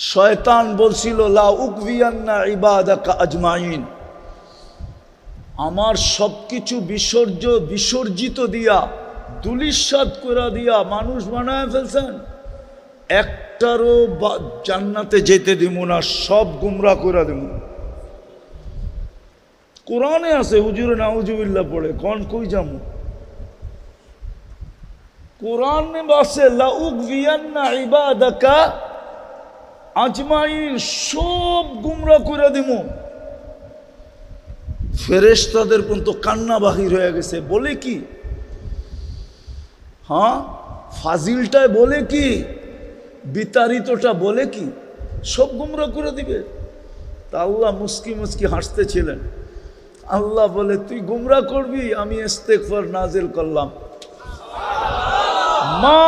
শয়তান বলছিল লা উকভিয়ান্না ইবাদাকা আজমাইন, আমার সবকিছু বিসর্জিত দিয়া দুলিশাত করে দিয়া মানুষ বানায় ফেলছেন, একটারও জান্নাতে যেতে দিব না, সব গুমরা করে দেব। কোরআনে আছে, হুজুরে নাউজুবিল্লাহ পড়ে কোন কই যাবো, কোরআনে আছে লা উকভিয়ান্না ইবাদাকা আজমাইন, সব গুমরা করে দিব। ফেরেশতাদের পর্যন্ত কান্না বাহির হয়ে গেছে। বলে কি? হ্যাঁ, ফাজিলটায় বলে কি, বিতাড়িতটা বলে কি, সব গুমরা করে দিবে। তা আল্লাহ মুস্কি মুস্কি হাসতেছিলেন। আল্লাহ বলে তুই গুমরা করবি, আমি ইস্তেগফার নাজিল করলাম। মা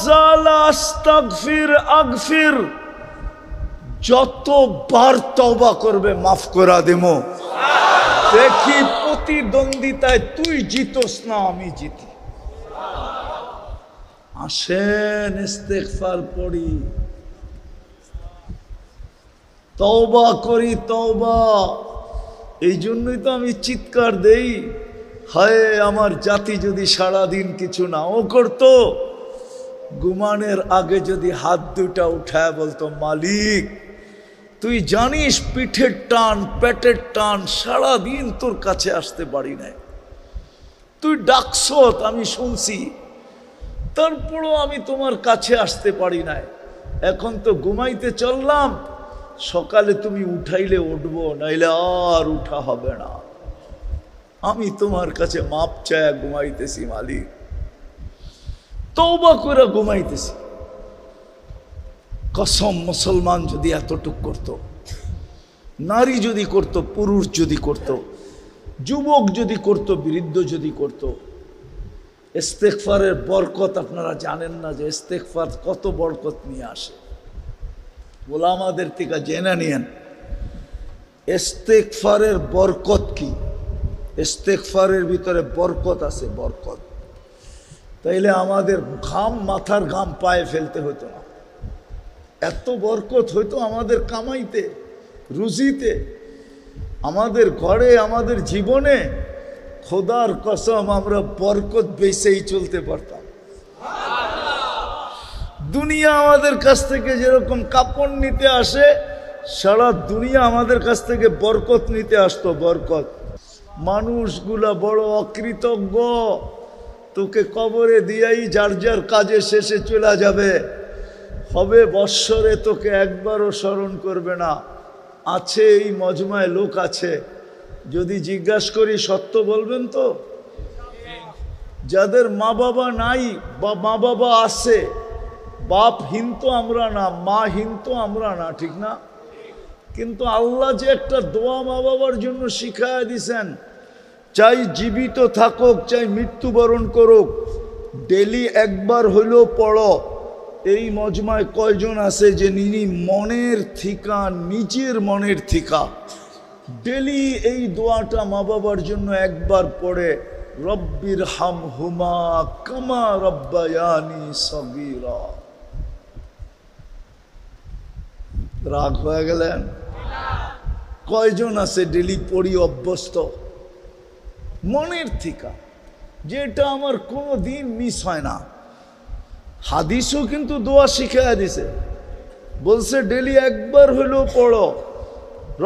জালা আস্তাগফির আগফির, যতবার তওবা করবে মাফ করে দেবো। দেখি প্রতিদ্বন্দ্বিতায় তুই জিতোস না আমি জিতি। আসেন ইস্তেগফার পড়ি, তওবা করি, তওবা। এই জন্যই তো আমি চিৎকার দেই, হায় আমার জাতি যদি সারাদিন কিছু নাও করতো, ঘুমানোর আগে যদি হাত দুটা উঠায় বলতো মালিক তুই জানিস পিঠের টান পেটের টান, সারাদিন তোর কাছে আসতে পারি নাই, তুই ডাকছ আমি শুনছি, তারপরও আমি তোমার কাছে আসতে পারি নাই, এখন তো ঘুমাইতে চললাম, সকালে তুমি উঠাইলে উঠবো, নাইলে আর উঠা হবে না, আমি তোমার কাছে মাপ চায় ঘুমাইতেছি মালিক, তওবা করে ঘুমাইতেছি। কসম, মুসলমান যদি এতটুক করত, নারী যদি করত, পুরুষ যদি করত, যুবক যদি করত, বৃদ্ধ যদি করত, ইস্তেগফারের বরকত আপনারা জানেন না যে ইস্তেগফার কত বরকত নিয়ে আসে। ওলামাদের থেকে জেনে নিয়েন ইস্তেগফারের বরকত কি। ইস্তেগফারের ভিতরে বরকত আছে, বরকত। তাইলে আমাদের ঘাম, মাথার ঘাম পায়ে ফেলতে হতো না, এত বরকত হইতো আমাদের কামাইতে, রুজিতে, আমাদের ঘরে, আমাদের জীবনে। খোদার কসম আমরা বরকত বেচেই চলতে পারতাম। দুনিয়া আমাদের কাছ থেকে যেরকম কাপড় নিতে আসে, সারা দুনিয়া আমাদের কাছ থেকে বরকত নিতে আসতো, বরকত। মানুষগুলা বড় অকৃতজ্ঞ, তোকে কবরে দিয়াই যার যার কাজে শেষে চলে যাবে, হবে বৎসরে তোকে একবারও স্মরণ করবে না। আছে এই মজমায় লোক আছে, যদি জিজ্ঞাসা করি সত্য বলবেন তো? যাদের মা বাবা নাই বা মা বাবা আছে, বাপহীন তো আমরা না, মাহীন তো আমরা না, ঠিক না? কিন্তু আল্লাহ যে একটা দোয়া মা বাবার জন্য শিখায় দিছেন, চাই জীবিত থাকুক চাই মৃত্যুবরণ করুক, ডেলি একবার হইলেও পড়ো। এই মজমায় কয়জন আছে যে মনের থিকা, নিজের মনের থিকা ডেলি এই দোয়াটা মা বাবার জন্য একবার পড়ে, রব্বির হামহুমা কামা রব্বায়ানি সগীরা। রাগ হয়ে গেলেন? কয়জন আছে ডেলি পড়ি অভ্যস্ত মনের থিকা, যেটা আমার কোনো দিন মিস হয় না। হাদিসও কিন্তু দোয়া শিখাইয়া দিছে, বলছে ডেলি একবার হলেও পড়ো,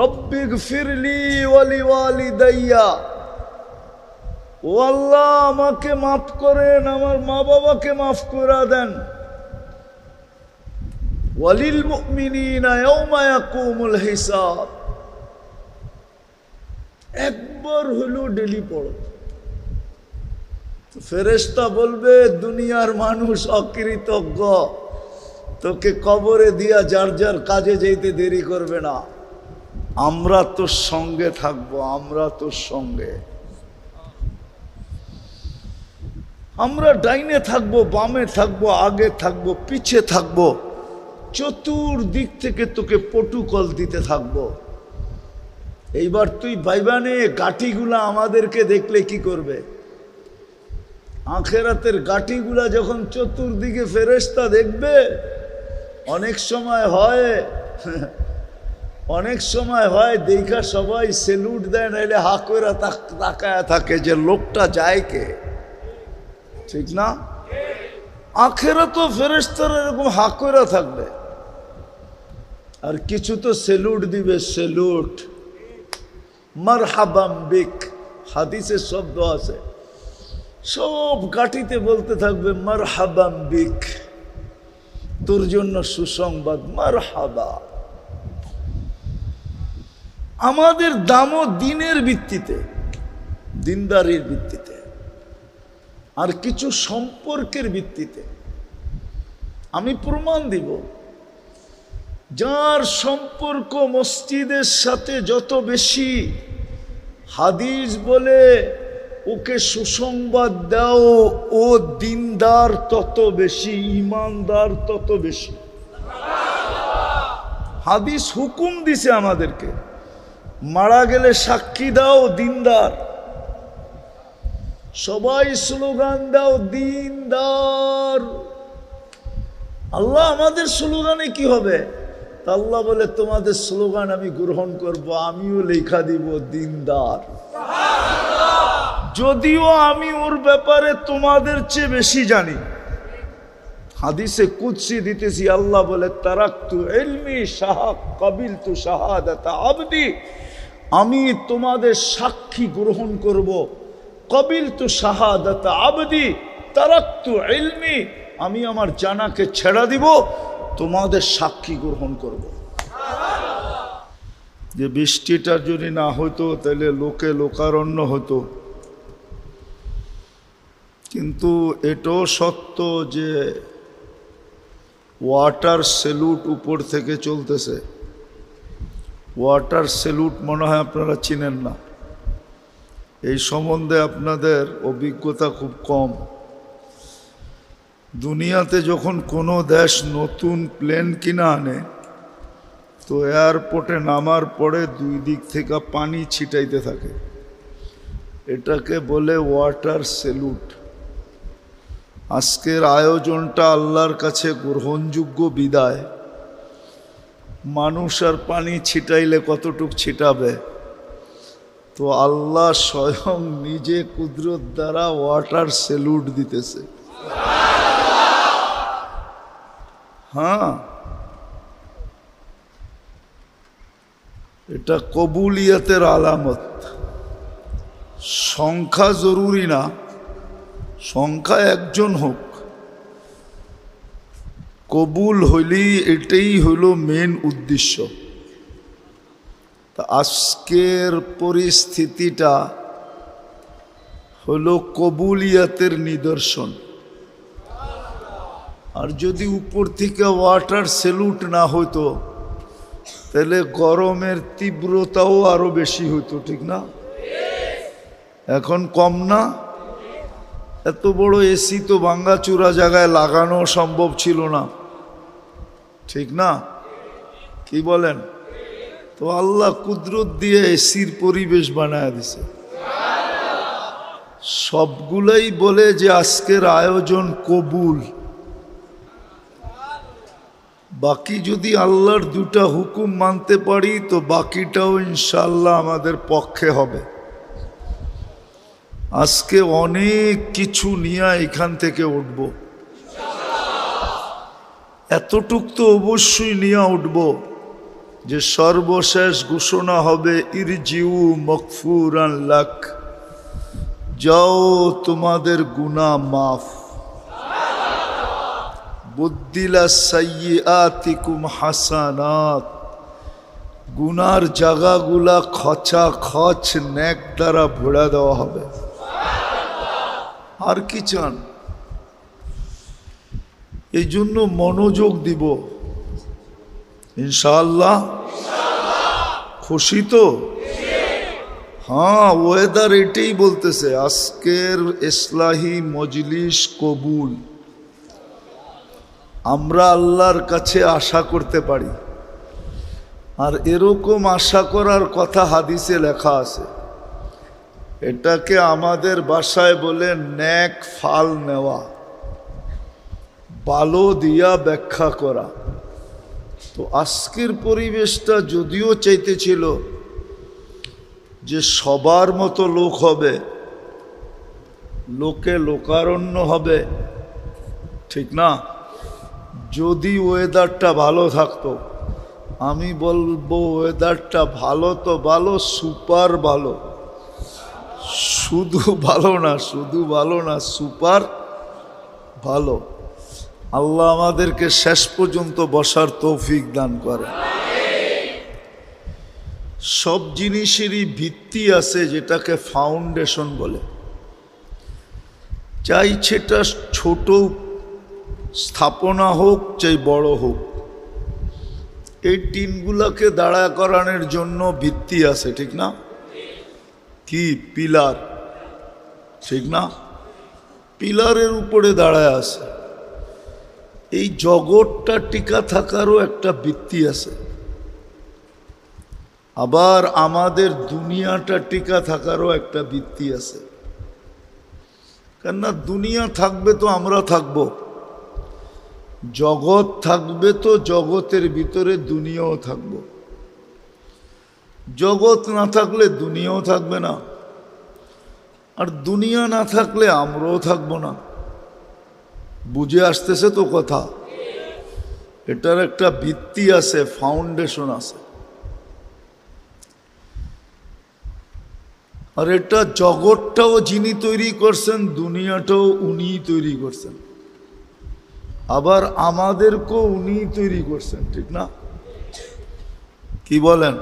রব্বিগফিরলি ওয়ালি ওয়ালিদাইয়া, ও আল্লাহ আমাকে মাফ করেন, আমার মা বাবাকে মাফ করে দেন, ওয়ালিল মুমিনিনা ইয়াওমা ইয়াকুমুল হিসাব। একবার হলেও ডেলি পড়ো। ফেরেশতা বলবে দুনিয়ার মানুষ অকৃতজ্ঞ, তোকে কবরে দিয়া যার যার কাজে যেতে দেরি করবে না, আমরা তোর সঙ্গে থাকবো, আমরা তোর সঙ্গে, আমরা ডাইনে থাকবো, বামে থাকবো, আগে থাকবো, পিছে থাকবো, চতুর্দিক থেকে তোকে প্রটোকল দিতে থাকবো। এইবার তুই ভাইবানে গাঠিগুলা আমাদেরকে দেখলে কি করবে? আখেরাতের গাঠিগুলা যখন চতুর্দিকে ফেরেশতা দেখবে, অনেক সময় হয় অনেক সময় হয় দেখা সবাই সেলুট দেয়, নাইলে হা করে তাকায় থাকে যে লোকটা যায় কে, ঠিক না? আখেরা তো ফেরেশতারা এরকম হা করে থাকবে, আর কিছু তো সেলুট দিবে, সেলুট, মারহাবাম বিক, হাদিসের শব্দ আছে, সব গাটিতে বলতে থাকবে মারহাবাম বিক, তোর জন্য সুসংবাদ, মারহাবা। আমাদের দামও দিনের ভিত্তিতে, দিনদারির ভিত্তিতে, আর কিছু সম্পর্কের ভিত্তিতে। আমি প্রমাণ দিব, যার সম্পর্ক মসজিদের সাথে যত বেশি, হাদিস বলে ওকে সুসংবাদ দাও, ও দিনদার তত বেশি, ইমানদার তত বেশি। হাদিস হুকুম দিছে আমাদেরকে, মারা গেলে সাক্ষী দাও, দিনদার। সবাই স্লোগান দাও, দিনদার। আল্লাহ আমাদের স্লোগানে কি হবে? আল্লাহ বলে তোমাদের স্লোগান আমি গ্রহণ করব, আমিও লেখা দিব দিনদার, যদিও আমি ওর ব্যাপারে তোমাদের চেয়ে বেশি জানি। হাদিসে কুদসি দিতেছি, আল্লাহ বলে তারাকতু ইলমি কাবিলতু শাহাদাতা আবদি, আমি তোমাদের সাক্ষী গ্রহণ করব, কাবিলতু শাহাদাতা আবদি তারাকতু ইলমি, আমি আমার জানাকে ছেড়া দিব, তোমাদের সাক্ষী গ্রহণ করব। যে বৃষ্টিটা যদি না হতো তাহলে লোকে লোকারণ্য হতো, কিন্তু এটাও সত্য যে ওয়াটার সেলুট উপর থেকে চলতেছে। ওয়াটার সেলুট মনে হয় আপনারা চিনেন না, এই সম্বন্ধে আপনাদের অভিজ্ঞতা খুব কম। দুনিয়াতে যখন কোনো দেশ নতুন প্লেন কিনা আনে, তো এয়ারপোর্টে নামার পরে দুই দিক থেকে পানি ছিটাইতে থাকে, এটাকে বলে ওয়াটার সেলুট। আজকের আয়োজনটা আল্লাহর কাছে গ্রহণযোগ্য বিদায়। মানুষ আর পানি ছিটাইলে কতটুক ছিটাবে, তো আল্লাহ স্বয়ং নিজে কুদরত দ্বারা ওয়াটার সেলুট দিতেছে। হ্যাঁ, এটা কবুলিয়তের আলামত। সংখ্যা জরুরি না, সংখ্যা একজন হোক, কবুল হইলেই এটাই হলো মেন উদ্দেশ্য। তা আজকের পরিস্থিতিটা হলো কবুলিয়তের নিদর্শন। আর যদি উপর থেকে ওয়াটার সেলুট না হতো তাহলে গরমের তীব্রতাও আরো বেশি হতো, ঠিক না? এখন কম না? এত বড় এসি তো ভাঙ্গাচুরা জায়গায় লাগানো সম্ভব ছিল না, ঠিক না? কি বলেন? তো আল্লাহ কুদরত দিয়ে এসির পরিবেশ বানায় দিছে। সবগুলাই বলে যে আজকের আয়োজন কবুল। বাকি যদি আল্লাহর দুটা হুকুম মানতে পারি তো বাকিটাও ইনশাআল্লাহ আমাদের পক্ষে হবে। আজকে অনেক কিছু নিয়ে এখান থেকে উঠব, এতটুক তো অবশ্যই নিয়ে উঠব যে সর্বশেষ ঘোষণা হবে ইরজিউ মগফুরান লাক, যাও তোমাদের গুনাহ মাফ। বুদ্দিলা সাইয়্যাতিকুম হাসানাত, গুনার জায়গাগুলা খচা খচ নেক দ্বারা ভরা দেওয়া হবে। আর কি চান? এই জন্য মনোযোগ দিব ইনশাআল্লাহ। খুশি তো? হ্যাঁ, ওয়েদার এটাই বলতেছে আজকের ইসলাহি মজলিস কবুল। আমরা আল্লাহর কাছে আশা করতে পারি, আর এরকম আশা করার কথা হাদিসে লেখা আছে। এটাকে আমাদের ভাষায় বলে নেক ফাল নেওয়া, ভালো দিয়া ব্যাখ্যা করা। তো আজকের পরিবেশটা যদিও চাইতেছিল যে সবার মতো লোক হবে, লোকে লোকারণ্য হবে, ঠিক না? যদি ওয়েদারটা ভালো থাকতো, আমি বলবো ওয়েদারটা ভালো তো ভালো, সুপার ভালো। শুধু ভালো না, সুপার ভালো। আল্লাহ আমাদেরকে শেষ পর্যন্ত বসার তৌফিক দান করে। সব জিনিসেরই ভিত্তি আছে, যেটাকে ফাউন্ডেশন বলে। চাই সেটা ছোট স্থাপনা হোক, চাই বড় হোক, এই টিনগুলোকে দাঁড়া করানোর জন্য ভিত্তি আছে, ঠিক না? কি পিলার, ঠিক না? পিলারের উপরে দাঁড়ায় আছে। এই জগৎটা টিকা থাকারও একটা ভিত্তি আছে, আবার আমাদের দুনিয়াটা টিকা থাকারও একটা ভিত্তি আছে। কেননা দুনিয়া থাকবে তো আমরা থাকব, জগৎ থাকবে তো জগতের ভিতরে দুনিয়াও থাকব। জগৎ না থাকলে দুনিয়াও থাকবে না, আর দুনিয়া না থাকলে আমরাও থাকব না। বুঝে আসতেছে তো কথা? এটার একটা ভিত্তি আছে, ফাউন্ডেশন আছে। আর এটা জগৎটাও যিনি তৈরি করছেন, দুনিয়াটাও উনিই তৈরি করছেন, আবার আমাদেরকেও উনিই তৈরি করছেন, ঠিক না? কি বলেন?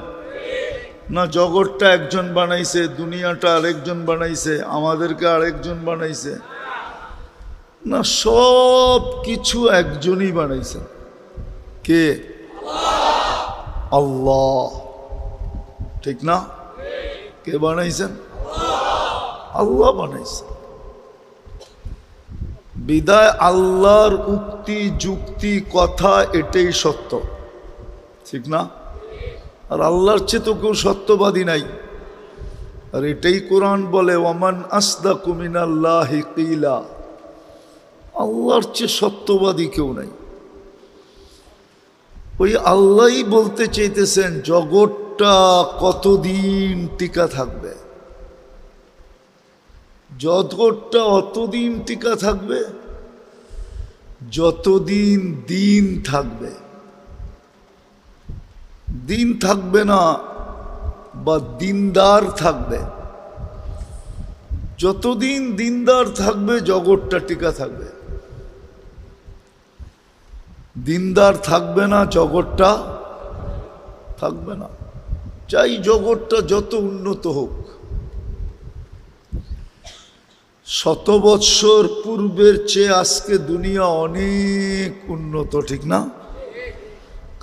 না জগৎটা একজন বানাইছে, দুনিয়াটা আরেকজন বানাইছে, আমাদেরকে আরেকজন বানাইছে? না, সব কিছু একজনই বানাইছে। কে? আল্লাহ, ঠিক না? কে বানাইছেন? আল্লাহ বানাইছেন। বিদায় আল্লাহর উক্তি, যুক্তি, কথা এটাই সত্য, ঠিক না? আর আল্লাহর চেয়ে তো কেউ সত্যবাদী নাই। আর এটাই কোরআন বলে, ওয়ামান আসদাকু মিনাল্লাহি কিলা, আল্লাহর চেয়ে সত্যবাদী কেউ নাই। ওই আল্লাহই বলতে চাইতেছেন জগৎটা কতদিন টিকা থাকবে। জগৎটা অতদিন টিকা থাকবে যতদিন দিন থাকবে। দিন থাকবে না বা দিনদার থাকবে, যতদিন দিনদার থাকবে জগৎটা টিকা থাকবে। দিনদার থাকবে না, জগৎটা থাকবে না। চাই জগৎটা যত উন্নত হোক। 100 বৎসর পূর্বের চেয়ে আজকে দুনিয়া অনেক উন্নত, ঠিক না?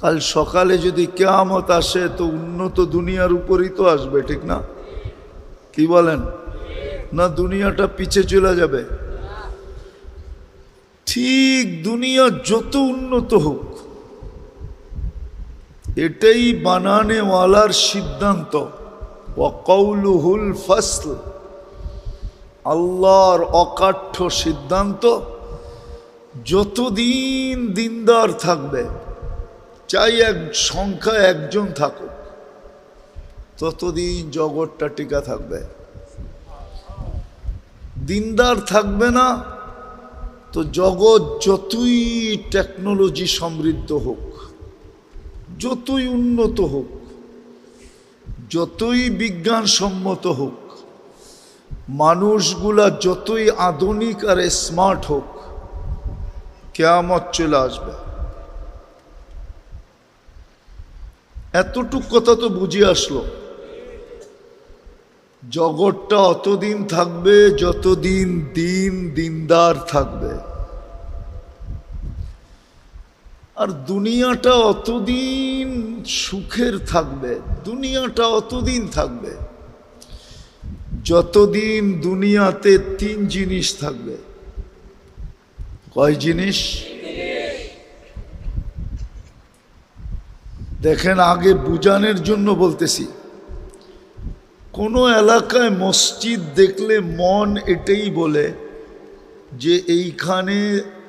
কাল সকালে যদি কিয়ামত আসে তো উন্নত দুনিয়ার উপরই তো আসবে, ঠিক না? কি বলেন? না দুনিয়াটা পিছে চলে যাবে? ঠিক দুনিয়া যত উন্নত হোক, এটাই বানানেওয়ালার সিদ্ধান্ত। ওয়া কওলুহুল ফাসল, আল্লাহর অকাঠ্য সিদ্ধান্ত। যতদিন দিনদার থাকবে, চাই এক সংখ্যা একজন থাকুক, ততদিন জগৎটা টিকা থাকবে। দিনদার থাকবে না তো জগৎ যতই টেকনোলজি সমৃদ্ধ হোক, যতই উন্নত হোক, যতই বিজ্ঞানসম্মত হোক, মানুষগুলা যতই আধুনিক আর স্মার্ট হোক, কিয়ামত চলে আসবে। এতটুক কথা তো বুঝে আসলো। জগৎটা অতদিন থাকবে যতদিন দিন দিনদার থাকবে, আর দুনিয়াটা অতদিন সুখের থাকবে। দুনিয়াটা অতদিন থাকবে যতদিন দুনিয়াতে 3 জিনিস থাকবে। কয় জিনিস? দেখেন, আগে বুঝানোর জন্য বলতেছি। কোনো এলাকায় মসজিদ দেখলে মন এটাই বলে যে এইখানে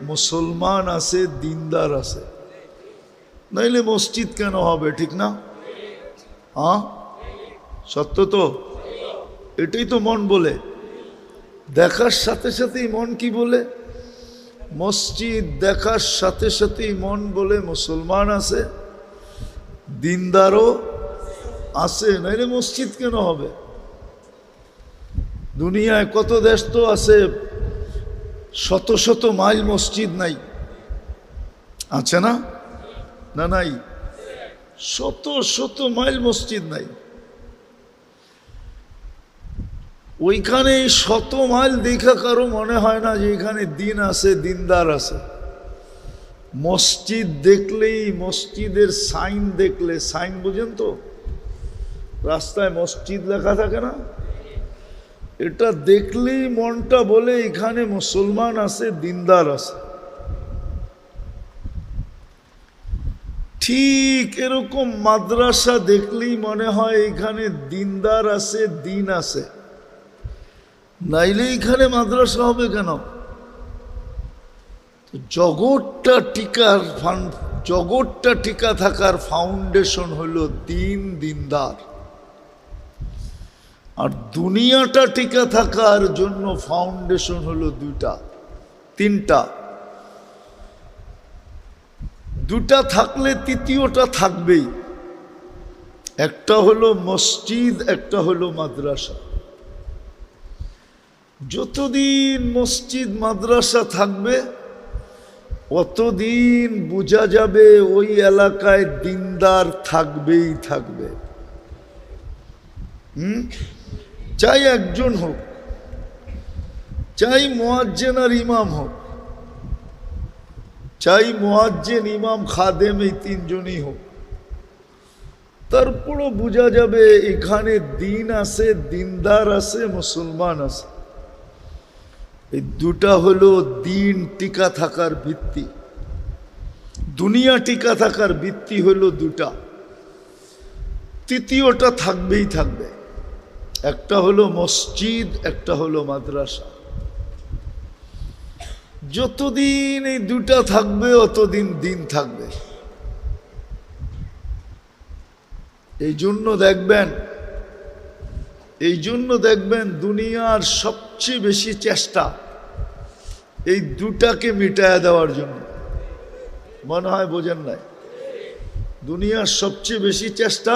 মুসলমান আছে, দিনদার আছে। নাইলে মসজিদ কেন হবে, ঠিক না? হ্যাঁ, সত্য তো। এটাই তো মন বলে। দেখার সাথে সাথেই মন কি বলে? মসজিদ দেখার সাথে সাথেই মন বলে মুসলমান আছে, দিনদারও আছে, নাইলে মসজিদ কেন হবে? দুনিয়ায় কত দেশ তো আছে, শত শত মাইল মসজিদ নাই, আছে না? না নাই, শত শত মাইল মসজিদ নাই। ওইখানে শত মাইল দেখা কারো মনে হয় না যে এখানে দিন আছে, দিনদার আছে। মসজিদ দেখলেই, মসজিদের সাইন দেখলে, সাইন বুঝেন তো, রাস্তায় মসজিদ লেখা থাকে না, এটা দেখলেই মনটা বলে এখানে মুসলমান আছে, দিনদার আছে। ঠিক এরকম মাদ্রাসা দেখলেই মনে হয় এখানে দিনদার আছে, দিন আছে, নাইলে এখানে মাদ্রাসা হবে কেন? জগৎটা টিকা থাকার ফাউন্ডেশন হলো দিন, দিনদার। আর দুনিয়াটা টিকা থাকার জন্য ফাউন্ডেশন হলো তিনটা। দুটা থাকলে তৃতীয়টা থাকবেই। একটা হলো মসজিদ, একটা হলো মাদ্রাসা। যতদিন মসজিদ মাদ্রাসা থাকবে অতদিন বোঝা যাবে ওই এলাকায় দিনদার থাকবেই থাকবে। চাই একজন হোক, চাই মুয়াজ্জিন আর ইমাম হোক, চাই মুয়াজ্জিন, ইমাম, খাদেম, এই তিনজনই হোক, তারপরও বোঝা যাবে এখানে দিন আছে, দিনদার আছে, মুসলমান আছে। এই দুটা হলো দিন টিকা থাকার ভিত্তি। দুনিয়া টিকা থাকার ভিত্তি হলো দুটা, তৃতীয়টা থাকবেই থাকবে। একটা হলো মসজিদ, একটা হলো মাদ্রাসা। যতদিন এই দুটা থাকবে অতদিন দিন থাকবে। এই জন্য দেখবেন দুনিয়ার সবচেয়ে বেশি চেষ্টা এই দুটাকে মিটায়া দেওয়ার জন্য। মনে হয় বোঝেন নাই? দুনিয়ার সবচেয়ে বেশি চেষ্টা,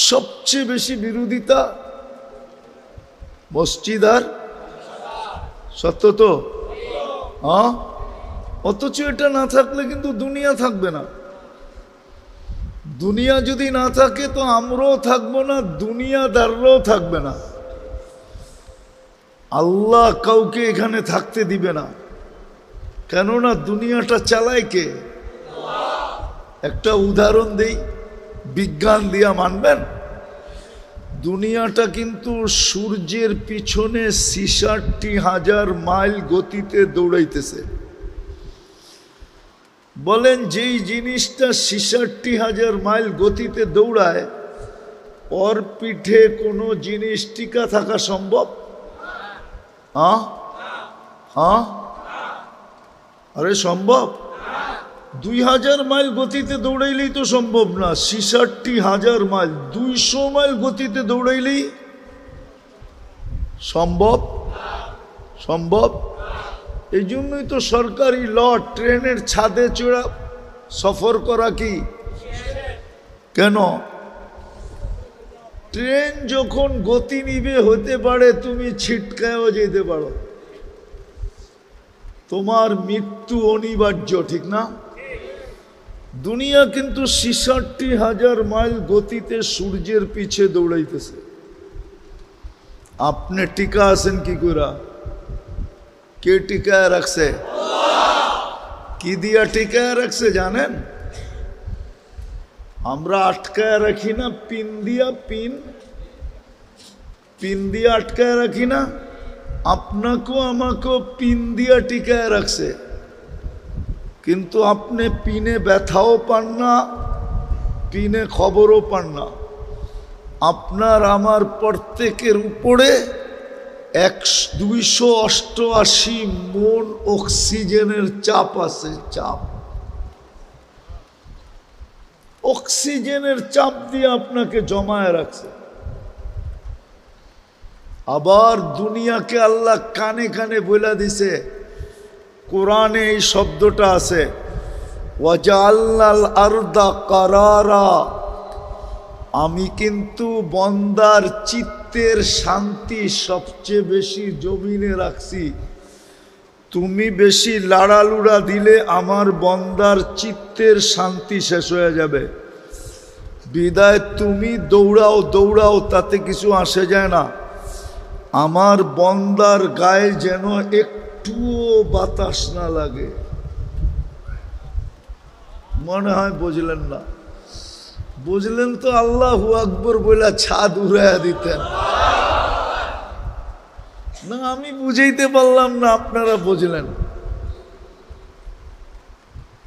সবচেয়ে বেশি বিরোধিতা মসজিদ আর, সত্য তো? অথচ এটা না থাকলে কিন্তু দুনিয়া থাকবে না। দুনিয়া যদি না থাকে তো আমরাও থাকবো না, দুনিয়াদাররাও থাকবে না। আল্লাহ কাউকে এখানে থাকতে দিবে না, কেননা দুনিয়াটা চালায় কে? একটা উদাহরণ দেই, বিজ্ঞান দিয়া মানবেন? দুনিয়াটা কিন্তু সূর্যের পিছনে ৬৬,০০০ মাইল গতিতে দৌড়াইতেছে। বলেন যেই জিনিসটা ৬৬,০০০ মাইল গতিতে দৌড়ায়, ওর পিঠে কোনো জিনিস টিকা থাকা সম্ভব? আরে সম্ভব? ২০০০ মাইল গতিতে দৌড়াইলেই তো সম্ভব না। ৬৬,০০০ মাইল, ২০০ মাইল গতিতে দৌড়াইলেই সম্ভব। এই জন্যই তো সরকারি ল, ট্রেনের ছাদে চড়া সফর করা কি কেন? ট্রেন যখন গতি নিবে হতে পারে তুমি ছিটকায়ও যেতে পারো, তোমার মৃত্যু অনিবার্য, ঠিক না? দুনিয়া কিন্তু ৬৬,০০০ মাইল গতিতে সূর্যের পিছে দৌড়াইতেছে। আপনি টিকা আছেন কি করে? কে টিকায় রাখছে? কি দিয়া টিকায় রাখছে জানেন? আমরা আটকায় রাখি না, পিন দিয়া, পিন দিয়া আটকায় রাখি না? আপনাকেও আমাকেও পিন দিয়া টিকায় রাখছে, কিন্তু আপনি পিনে ব্যথাও পান না, পিনে খবরও পান না। আপনার আমার প্রত্যেকের উপরে ২৮৮ মন অক্সিজেনের চাপ আছে, চাপ। অক্সিজেনের চাপ দিয়ে আপনাকে জমায় রাখছে। আবার দুনিয়াকে আল্লাহ কানে কানে বলে দিছে, কোরআনে এই শব্দটা আছে, ওয়াজআলনাল আরদা কারারা, আমি কিন্তু বন্দার চিত্তের শান্তি সবচেয়ে বেশি জমিনে রাখছি। তুমি বেশি লাড়ালুড়া দিলে আমার বন্দার চিত্তের শান্তি শেষ হয়ে যাবে। বিদায় তুমি দৌড়াও দৌড়াও, তাতে কিছু আসে যায় না। আমার বন্দার গায়ে যেন একটুও বাতাস না লাগে। মনে হয় বুঝলেন না? বুঝলেন তো আল্লাহু আকবর বলে ছাদ উড়াইয়া দিতেন না। আমি বুঝাইতে পারলাম না, আপনারা বুঝলেন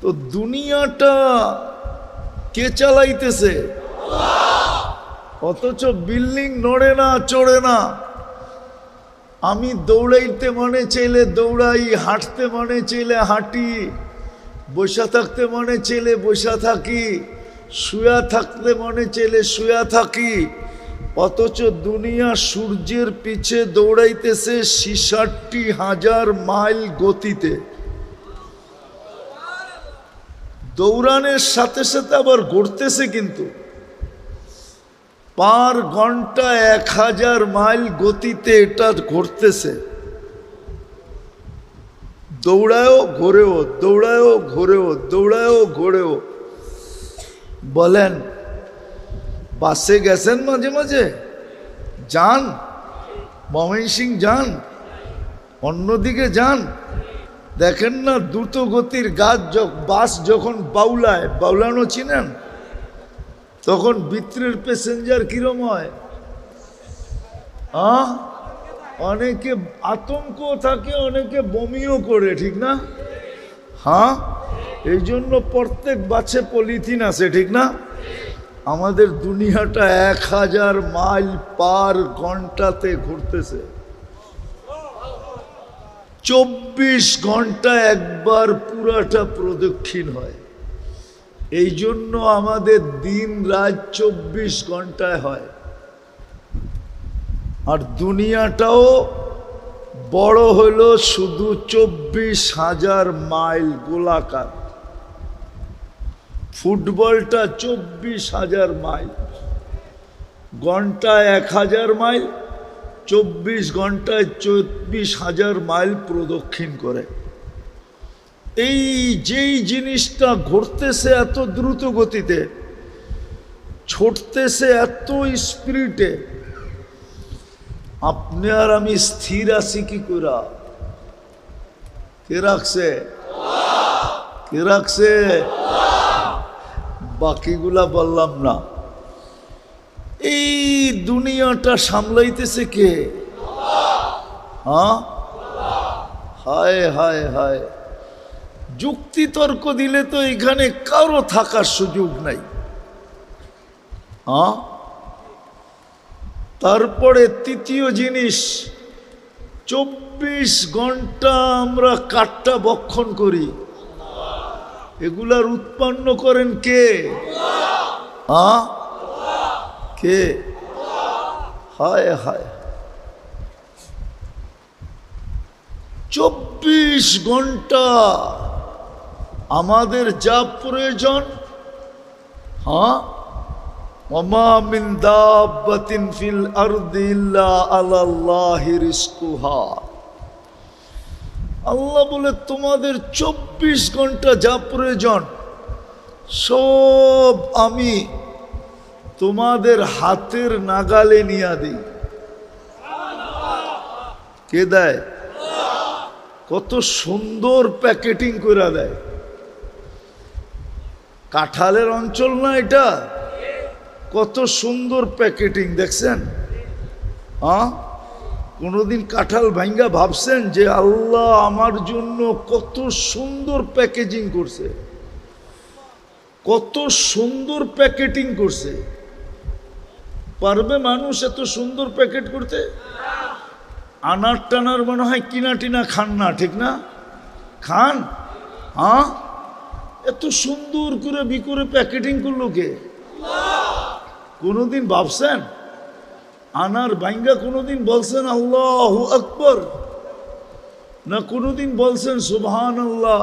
তো। দুনিয়াটা কে চালাইতেছে? অথচ বিল্ডিং নড়ে না, চড়ে না। আমি দৌড়াইতে মনে চাইলে দৌড়াই, হাঁটতে মনে চাইলে হাঁটি, বসা থাকতে মনে চাইলে বসা থাকি, শুয়া থাকতে মনে চাইলে শুয়া থাকি। অথচ দুনিয়া সূর্যের পিছে দৌড়াইতেছে ৬৬,০০০ মাইল গতিতে। দৌড়ানোর সাথে সাথে আবার ঘুরতেছে, কিন্তু পার ঘন্টা ১০০০ মাইল গতিতে এটা ঘুরতেছে। দৌড়ায়ও ঘোরেও, দৌড়ায়ও ঘোরেও, দৌড়ায়ও ঘোরেও। বলেন, বাসে গেছেন মাঝে মাঝে? যান, ময়মনসিংহ যান, অন্যদিকে যান, দেখেন না দ্রুত গতির বাস যখন বাউলায়, বাউলানো চিনেন, তখন ভিতরের প্যাসেঞ্জার কিরম হয়? অনেকে আতঙ্ক থাকে, অনেকে বমিও করে, ঠিক না? হ্যাঁ, এই জন্য প্রত্যেক বাসে পলিথিন আছে, ঠিক না? আমাদের দুনিয়াটা ১০০০ মাইল পার ঘন্টাতে ঘুরতেছে। ২৪ ঘন্টা একবার পুরাটা প্রদক্ষিণ হয়। এই জন্য আমাদের দিন রাত ২৪ ঘন্টায় হয়। আর দুনিয়াটাও বড় হলো শুধু ২৪,০০০ মাইল গোলাকার। ফুটবলটা ২৪,০০০ মাইল, ঘন্টায় ১০০০ মাইল, ২৪ ঘন্টায় ২৪,০০০ মাইল প্রদক্ষিণ করে। এই যেই জিনিসটা ঘুরতেছে এত দ্রুত গতিতে, ছুটতেছে এত স্পিডে, আপনি আর আমি স্থির আছি কি করে? কে রাখছে? কে রাখছে? বাকিগুলা বললাম না। এই দুনিয়াটা সামলাইতেছে কে? হ্যাঁ, হায় হায় হায়। যুক্তি তর্ক দিলে তো এখানে কারো থাকার সুযোগ নাই। হ্যাঁ, তারপরে তৃতীয় জিনিস, ২৪ ঘন্টা আমরা কাঠটা বক্ষণ করি। এগুলার উৎপন্ন করেন কে? কে? হায় হায়। ২৪ ঘন্টা আমাদের যা প্রয়োজন, ওমা মিন দাব্বাতিন ফিল আরদি ইল্লা আলাল্লাহি রিজকুহা। আল্লাহ বলে তোমাদের ২৪ ঘন্টা যা প্রয়োজন সব আমি তোমাদের হাতের নাগালে নিয়ে দিই। কে দেয়? কত সুন্দর প্যাকেটিং করে দেয়। কাঁঠালের অঞ্চল না এটা? কত সুন্দর প্যাকেটিং দেখছেন? কোনোদিন কাঁঠাল ভাঙ্গা ভাবছেন যে আল্লাহ আমার জন্য কত সুন্দর প্যাকেজিং করছে, কত সুন্দর প্যাকেটিং করছে? পারবে মানুষ এত সুন্দর প্যাকেট করতে? আনার টানার মনে হয় কিনা টিনা খান না, ঠিক না? খান? এত সুন্দর করে বিকরে প্যাকেটিং করলো কে? কোনোদিন ভাবছেন? আনার বাইঙ্গা কোনোদিন বলছেন আল্লাহু আকবার? না কোনোদিন বলছেন সুবহানাল্লাহ?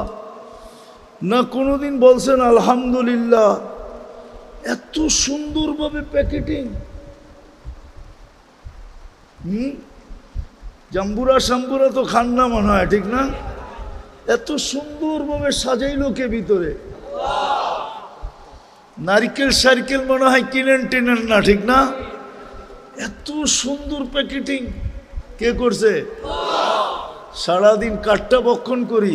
না কোনোদিন বলছেন আলহামদুলিল্লাহ? এত সুন্দরভাবে প্যাকেটিং। জাম্বুরা শাম্বুরা তো খান না মনে হয়, ঠিক না? এত সুন্দরভাবে সাজাইলো কে ভিতরে? নারকেল সার্কেল মনে হয় কিনেন টেনেন না, ঠিক না? এত সুন্দর প্যাকেটিং কে করছে? সারাদিন কাঠটা বক্ষণ করি।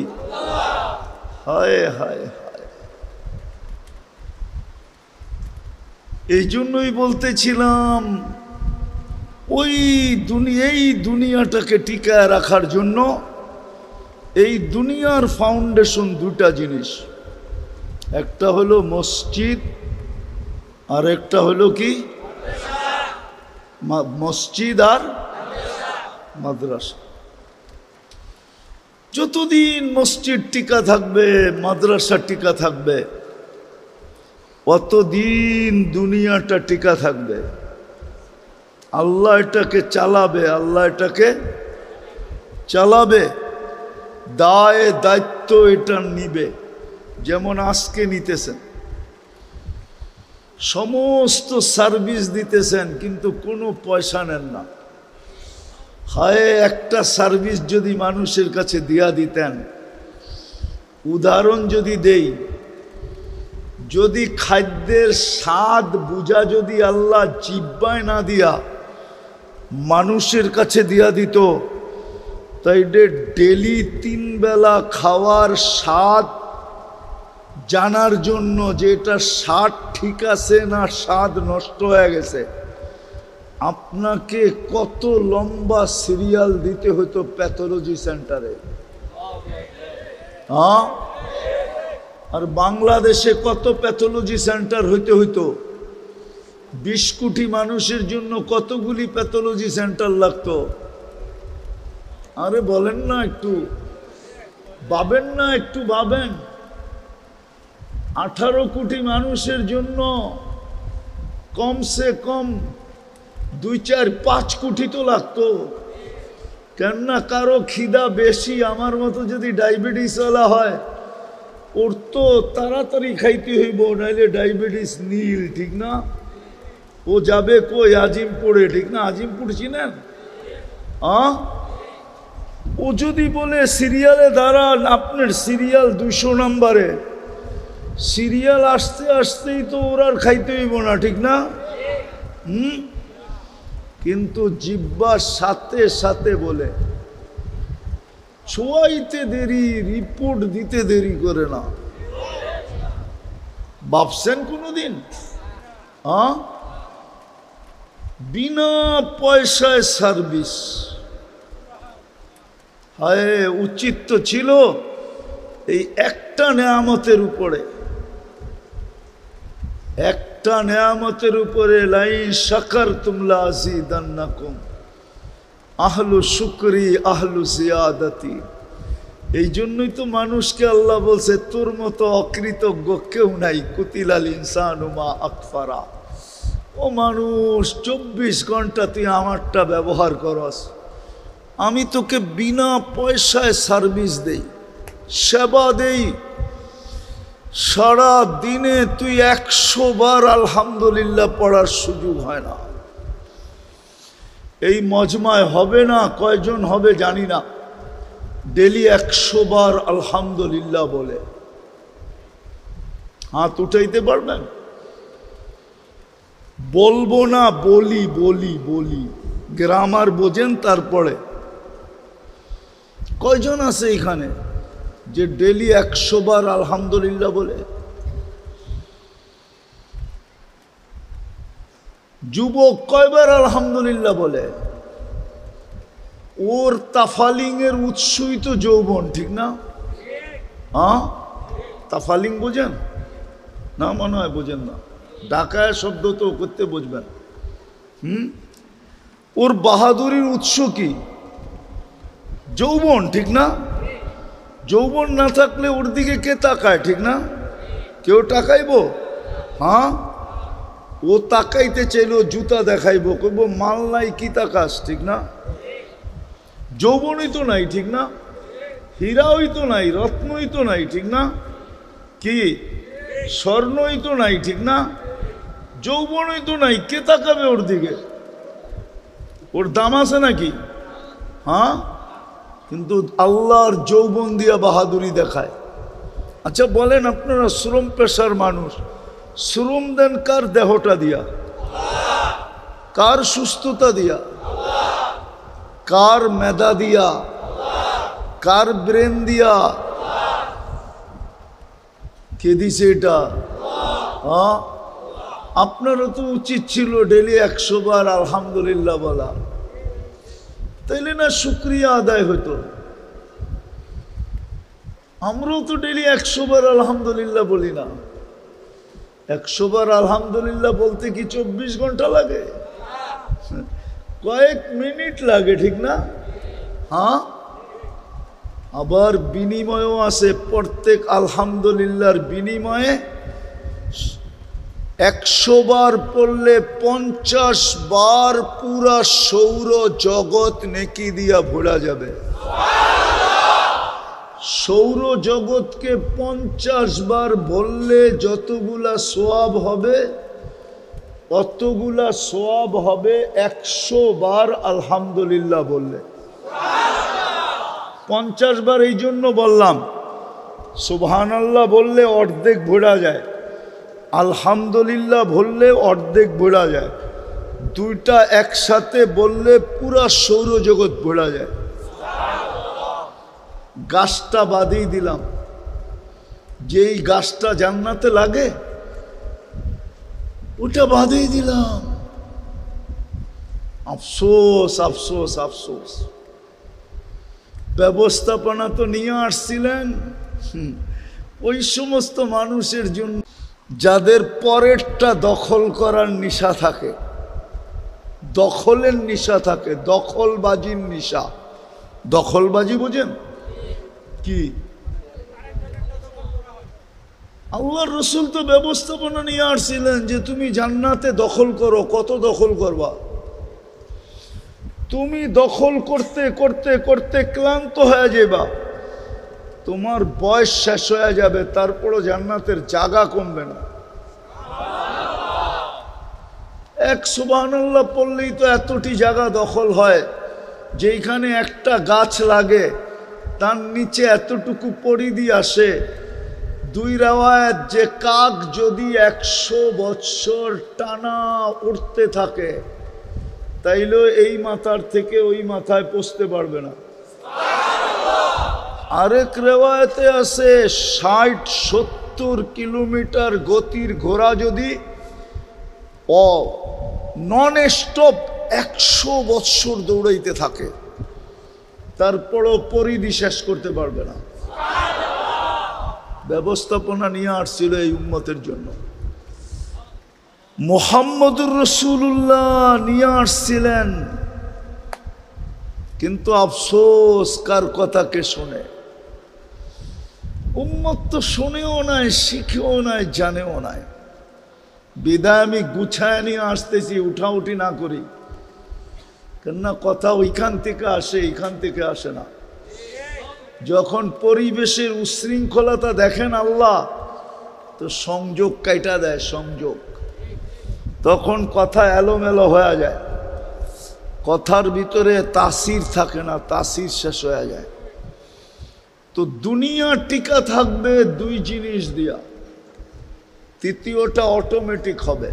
হায় হায় হায়। এই জন্যই বলতেছিলাম ওই দুনিয়াটাকে টিকায় রাখার জন্য এই দুনিয়ার ফাউন্ডেশন দুটা জিনিস, একটা হলো মসজিদ আর একটা হলো কি? মসজিদ আর মাদ্রাসা। যতদিন মসজিদ টিকা থাকবে, মাদ্রাসা টিকা থাকবে, অতদিন দুনিয়াটা টিকা থাকবে। আল্লাহ এটাকে চালাবে, আল্লাহ এটাকে চালাবে, দায় দায়িত্ব এটা নিবে। যেমন আজকে নিতেছেন, সমস্ত সার্ভিস দিতেছেন কিন্তু কোনো পয়সা নেন না। হায়, একটা সার্ভিস যদি মানুষের কাছে দিয়া দিতেন। উদাহরণ যদি দেই, যদি খাদ্যের স্বাদ বুঝা যদি আল্লাহ জিহ্বায় না দিয়া মানুষের কাছে দিয়া দিত, তাই ডেলি 3 বেলা খাওয়ার স্বাদ জানার জন্য যে এটা স্বাদ ঠিক আছে না স্বাদ নষ্ট হয়ে গেছে, আপনাকে কত লম্বা সিরিয়াল দিতে হতো প্যাথোলজি সেন্টারে। হ্যাঁ, আর বাংলাদেশে কত প্যাথোলজি সেন্টার হইতে হইতো? 20 কোটি মানুষের জন্য কতগুলি প্যাথোলজি সেন্টার লাগতো? আরে বলেন না, একটু ভাবেন না, একটু ভাবেন। 18 কোটি মানুষের জন্য কমসে কম 2, 4, 5 কোটি তো লাগতো। কেননা কারো খিদা বেশি, আমার মতো যদি ডায়াবেটিস ওয়ালা হয়, ওর তো তাড়াতাড়ি খাইতে হইব, নাইলে ডায়াবেটিস নীল, ঠিক না? ও যাবে কই? আজিমপুরে, ঠিক না? আজিমপুর চিনেন? ও যদি বলে সিরিয়ালে দাঁড়ান, আপনার সিরিয়াল 200 নম্বরে, সিরিয়াল আসতে আসতেই তো ওর আর খাইতে হইব না, ঠিক না? কিন্তু জিহ্বার সাথে সাথে বলে ছোঁয়াইতে দেরি, রিপোর্ট দিতে দেরি করে না। ভাবছেন কোনোদিন? বিনা পয়সায় সার্ভিস। হায়, উচিত তো ছিল এই একটা নেয়ামতের উপরে, একটা নেয়ামতের উপরে লাইন শাকারতুম লাযিদান্নাকুম, আহলু শুকরি আহলু জিয়াদাতি। এই জন্যই তো মানুষকে আল্লাহ বলছে তোর মতো অকৃতজ্ঞ কেউ নাই। কুতিলাল ইনসানু মা আকফারা। ও মানুষ, 24 ঘন্টা তুই আমারটা ব্যবহার করস, আমি তোকে বিনা পয়সায় সার্ভিস দেই, সেবা দেই। সারা দিনে তুই 100 বার আলহামদুলিল্লাহ পড়ার সুযোগ হয় না। এই মজমায় হবে না, কয়জন হবে জানি না, ডেলি 100 বার আলহামদুলিল্লাহ বলে। হাত উঠাইতে পারবেন? বলবো না, বলি বলি বলি, গ্রামার বোঝেন। তারপরে কয়জন আছে এখানে যে ডেলি 100 বার আলহামদুলিল্লাহ বলে? যুবক কয়বার আলহামদুলিল্লাহ বলে? ওর তাফালিং এর উৎসই তো যৌবন, ঠিক না? তাফালিং বোঝেন না? মনে হয় বোঝেন না। ঢাকায় শব্দ তো করতে বুঝবেন। ওর বাহাদুরির উৎস কি? যৌবন, ঠিক না? যৌবন না থাকলে ওর দিকে কে তাকায়, ঠিক না? কেউ টাকাইব? হ্যাঁ, ও তাকাইতে চাইলো জুতা দেখাইব, কইব মাল নাই কি তাকাস, ঠিক না? যৌবনই তো নাই, ঠিক না? হীরাই তো নাই, রত্নই তো নাই, ঠিক না? কি স্বর্ণই তো নাই, ঠিক না? যৌবনই তো নাই, কে তাকাবে ওর দিকে? ওর দাম আছে নাকি? হ্যাঁ, কিন্তু আল্লাহর যৌবন দিয়া বাহাদুরি দেখায়। আচ্ছা বলেন, আপনারা শ্রম পেশার মানুষ, শ্রম দেন কার দেহটা দিয়া? কার সুস্থতা দিয়া? কার মেধা দিয়া? কার ব্রেন দিয়া? কে দিছে এটা? হ্যাঁ, আপনারও তো উচিত ছিল ডেলি 100 বার আলহামদুলিল্লাহ বলা, তাইলে না শুকরিয়া আদায় হতো। আমরাও তো ডেলি 100 বার আলহামদুলিল্লাহ বলি না। 100 বার আলহামদুলিল্লাহ বলতে কি 24 ঘন্টা লাগে? কয়েক মিনিট লাগে, ঠিক না? হ্যাঁ, আবার বিনিময়ও আছে। প্রত্যেক আলহামদুলিল্লাহর বিনিময়ে 100 বার পড়লে 50 বার পুরা সৌর জগৎ নেকি দিয়া ভরা যাবে। সৌর জগৎকে 50 বার বললে যতগুলা সোয়াব হবে, অতগুলা সোয়াব হবে 100 বার আলহামদুলিল্লাহ বললে। 50 বার এই জন্য বললাম, সুবহানাল্লাহ বললে অর্ধেক ভরা যায়, আলহামদুলিল্লাহ বললে অর্ধেক ভরা যায়, দুইটা একসাথে বললে পুরা সৌরজগৎ ভরা যায়। গাছটা বাদেই দিলাম, যেই গাছটা জান্নাতে লাগে ওটা বাদেই দিলাম। আফসোস আফসোস আফসোস, ব্যবস্থাপনা তো নিয়ে আসছিলেন ওই সমস্ত মানুষের জন্য যাদের পরেরটা দখল করার নেশা থাকে, দখলের নেশা থাকে, দখলবাজির নেশা। দখলবাজি বুঝেন কি? আল্লাহর রসুল তো ব্যবস্থাপনা নিয়ে আসছিলেন যে তুমি জান্নাতে দখল করো। কত দখল করবা? তুমি দখল করতে করতে করতে ক্লান্ত হয়ে যাবা, তোমার বয়স শেষ হয়ে যাবে, তারপরও জান্নাতের জায়গা কমবে না। এক সুবহানাল্লাহ পড়লেই তো এতটি জায়গা দখল হয়, যেখানে একটা গাছ লাগে তার নিচে এতটুকু পরিধি আসে। দুই রাওয়ায়াত, যে কাক যদি 100 বৎসর টানা উঠতে থাকে তাইলে এই মাথার থেকে ওই মাথায় পৌঁছতে পারবে না। আরেক রেওয়ায়তে আছে 60-70 কিলোমিটার গতির ঘোড়া যদি নন স্টপ 100 বৎসর দৌড়াইতে থাকে তারপরও পরিধি শেষ করতে পারবে না। ব্যবস্থাপনা নিয়ে আসছিল এই উম্মতের জন্য। মুহাম্মদুর রাসূলুল্লাহ নিয়ে আসছিলেন, কিন্তু আফসোস কার কথাকে শুনে? উম্মত তো শুনেও নাই, শিখেও নাই, জানেও নাই। বিদায় আমি গুছায় নিয়ে আসতেছি, উঠাউঠি না করি, কেননা কথা ওইখান থেকে আসে, এইখান থেকে আসে না। যখন পরিবেশের উশৃঙ্খলতা দেখেন আল্লাহ, তো সংযোগ কাইটা দেয়, সংযোগ। তখন কথা এলোমেলো হয়ে যায়, কথার ভিতরে তাসির থাকে না, তাসির শেষ হয়ে যায়। তো দুনিয়া টিকা থাকবে দুই জিনিস দিয়া, তৃতীয়টা অটোমেটিক হবে।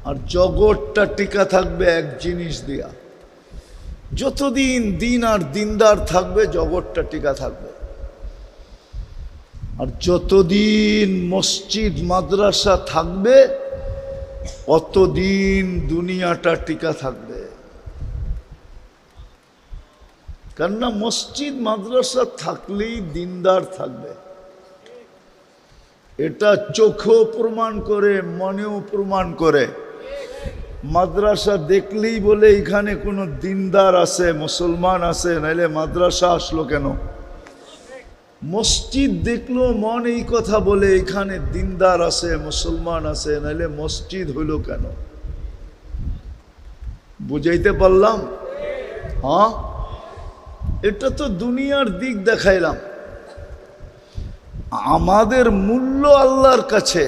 আর জগৎটা টিকা থাকবে এক জিনিস দিয়া। যতদিন দিন আর দিনদার থাকবে জগৎটা টিকা থাকবে, আর যতদিন মসজিদ মাদ্রাসা থাকবে অতদিন দুনিয়াটা টিকা থাকবে। কেননা মসজিদ মাদ্রাসা থাকলেই দিনদার থাকবে, এটা চোখেও প্রমাণ করে, মনেও প্রমাণ করে। মাদ্রাসা দেখলেই বলে এখানে কোনো দিনদার আছে, মুসলমান আছে, নাইলে মাদ্রাসা আসলো কেন? মসজিদ দেখলো মন এই কথা বলে এখানে দিনদার আছে, মুসলমান আছে, নাইলে মসজিদ হইল কেন? বুঝাইতে পারলাম? হ্যাঁ, এটা তো দুনিয়ার দিক দেখাইলাম। আমাদের মূল্য আল্লাহর কাছে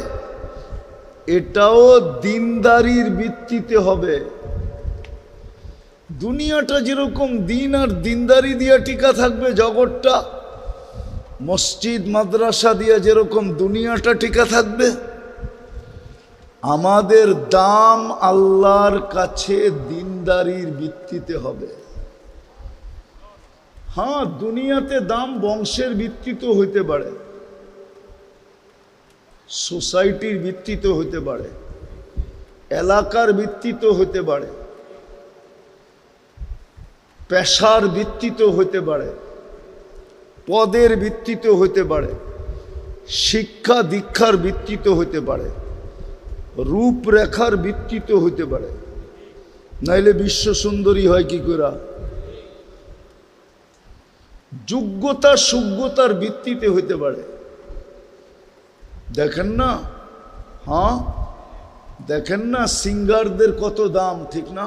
এটাও দিনদারির ভিত্তিতে হবে। দুনিয়াটা যেরকম দিন আর দিনদারি দিয়া টিকা থাকবে জগৎটা, মসজিদ মাদ্রাসা দিয়া যেরকম দুনিয়াটা টিকা থাকবে, আমাদের দাম আল্লাহর কাছে দিনদারির ভিত্তিতে হবে। হ্যাঁ, দুনিয়াতে দাম বংশের ভিত্তিতে হইতে পারে, সোসাইটির ভিত্তিতে হইতে পারে, এলাকার ভিত্তিতে হইতে পারে, পেশার ভিত্তিতে হইতে পারে, পদের ভিত্তিতে হইতে পারে, শিক্ষা দীক্ষার ভিত্তিতে হইতে পারে, রূপরেখার ভিত্তিতে হইতে পারে। নাইলে বিশ্ব সুন্দরী হয় কি করে? যোগ্যতা সুযোগ্যতার ভিত্তিতে হইতে পারে। দেখেন না, হ্যাঁ দেখেন না, সিঙ্গারদের কত দাম, ঠিক না?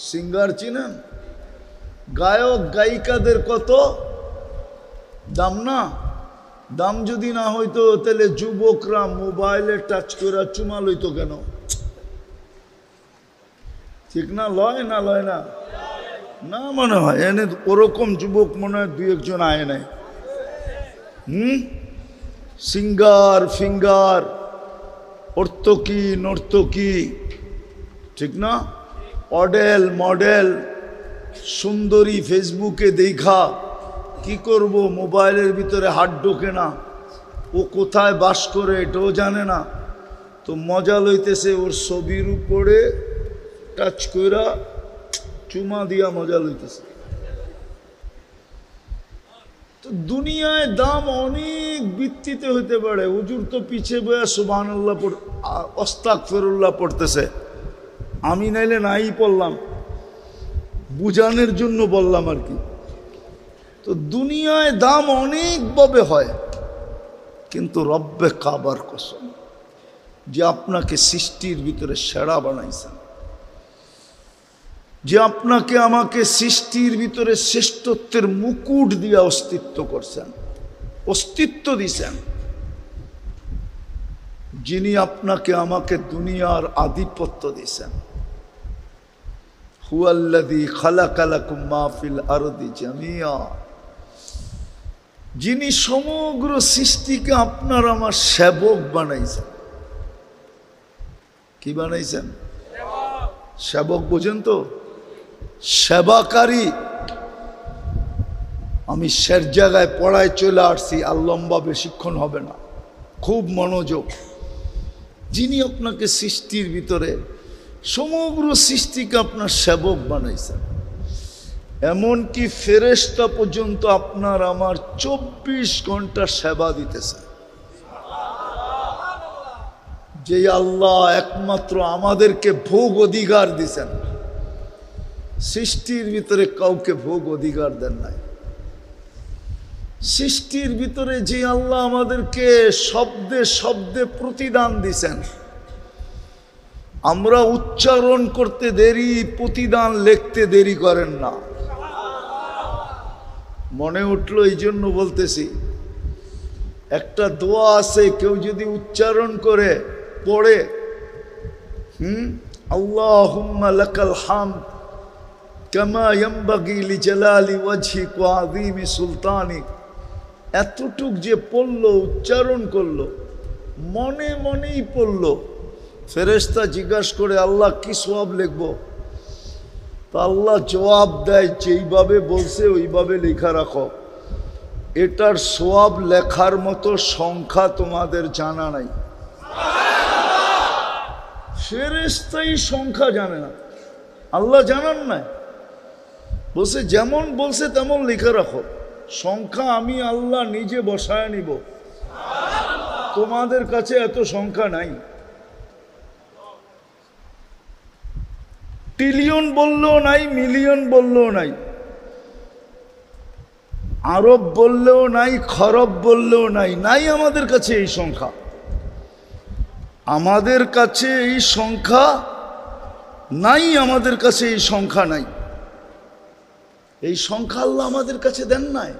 সিঙ্গার চিনেন? গায়ক গায়িকাদের কত দাম না? দাম যদি না হইতো তাহলে যুবকরা মোবাইলে টাচ করে চুমা লইতো কেন? ঠিক না? লয় না? লয় না? না মনে হয় এনে ওরকম যুবক মনে হয় দুই একজন আয় নাই। সিঙ্গার ফিঙ্গার, অর্তকি নর্তকী, ঠিক না? অডেল মডেল, সুন্দরী ফেসবুকে দেখা কি করব, মোবাইলের ভিতরে হাত ঢোকে না, ও কোথায় বাস করে এটাও জানে না, তো মজা লইতেছে ওর ছবির উপরে টাচ কইরা চুমা দিয়া মজা লইতেছে। তো দুনিয়ায় দাম অনেক ভিত্তিতে হইতে পারে। হুজুর তো পিছে বয়া সুবহানাল্লাহ আস্তাগফিরুল্লাহ পড়তেছে, আমি নাইলে নাই পড়লাম, বুঝানোর জন্য বললাম আর কি। তো দুনিয়ায় দাম অনেকভাবে হয়, কিন্তু রব্বে কাবার কসম, যে আপনাকে সৃষ্টির ভিতরে সেরা বানাইছেন, যে আপনাকে আমাকে সৃষ্টির ভিতরে শ্রেষ্ঠত্বের মুকুট দিয়া অস্তিত্ব করছেন, অস্তিত্ব দিছেন, যিনি আপনাকে আমাকে দুনিয়ার আধিপত্য দিছেন, হুয়াল্লাযী খালাকা লাকুম মা ফিল আরদি জামিয়া, যিনি সমগ্র সৃষ্টিকে আপনার আমার সেবক বানাইছেন। কি বানাইছেন? সেবক। বোঝেন তো? সেবাকারী। আমি শের জায়গায় পড়ায় চলে আসছি, আর লম্বা বেশিক্ষণ হবে না, খুব মনোযোগ। যিনি আপনাকে সৃষ্টির ভিতরে সমগ্র সৃষ্টিকে আপনার সেবক বানাইছেন, এমনকি ফেরেশতা পর্যন্ত আপনার আমার 24 ঘন্টা সেবা দিতেছে। যে আল্লাহ একমাত্র আমাদেরকে ভোগ অধিকার দিছেন, সৃষ্টির ভিতরে কাউকে ভোগ অধিকার দেন নাই। সৃষ্টির ভিতরে যে আল্লাহ আমাদেরকে শব্দে শব্দে প্রতিদান দিছেন, আমরা উচ্চারণ করতে দেরি, প্রতিদান লিখতে দেরি করেন না। মনে উঠলো এই জন্য বলতেছি, একটা দোয়া আছে, কেউ যদি উচ্চারণ করে পড়ে, আল্লাহুম্মা লাকাল হামদ কামা ইয়ানবাগি লিজালালি ওয়াজহিক ওয়া আযীমি সুলতানিক, এতটুক যে পড়লো, উচ্চারণ করলো, মনে মনেই পড়লো, ফেরেশতা জিজ্ঞাসা করে আল্লাহ কি সওয়াব লিখবো? তা আল্লাহ জবাব দেয়, যেইভাবে বলছে ওইভাবে লেখা রাখো। এটার সওয়াব লেখার মতো সংখ্যা তোমাদের জানা নাই। ফেরেশতাই সংখ্যা জানে না, আল্লাহ জানান নাই। বলছে যেমন বলছে তেমন লেখা রাখো, সংখ্যা আমি আল্লাহ নিজে বসায় নিব, তোমাদের কাছে এত সংখ্যা নাই। ট্রিলিয়ন বললেও নাই, মিলিয়ন বললেও নাই, আরব বললেও নাই, খরব বললেও নাই, নাই আমাদের কাছে এই সংখ্যা। আমাদের কাছে এই সংখ্যা নাই, আমাদের কাছে এই সংখ্যা নাই। এই সংখ্যা আল্লাহ আমাদের কাছে দেন নাই।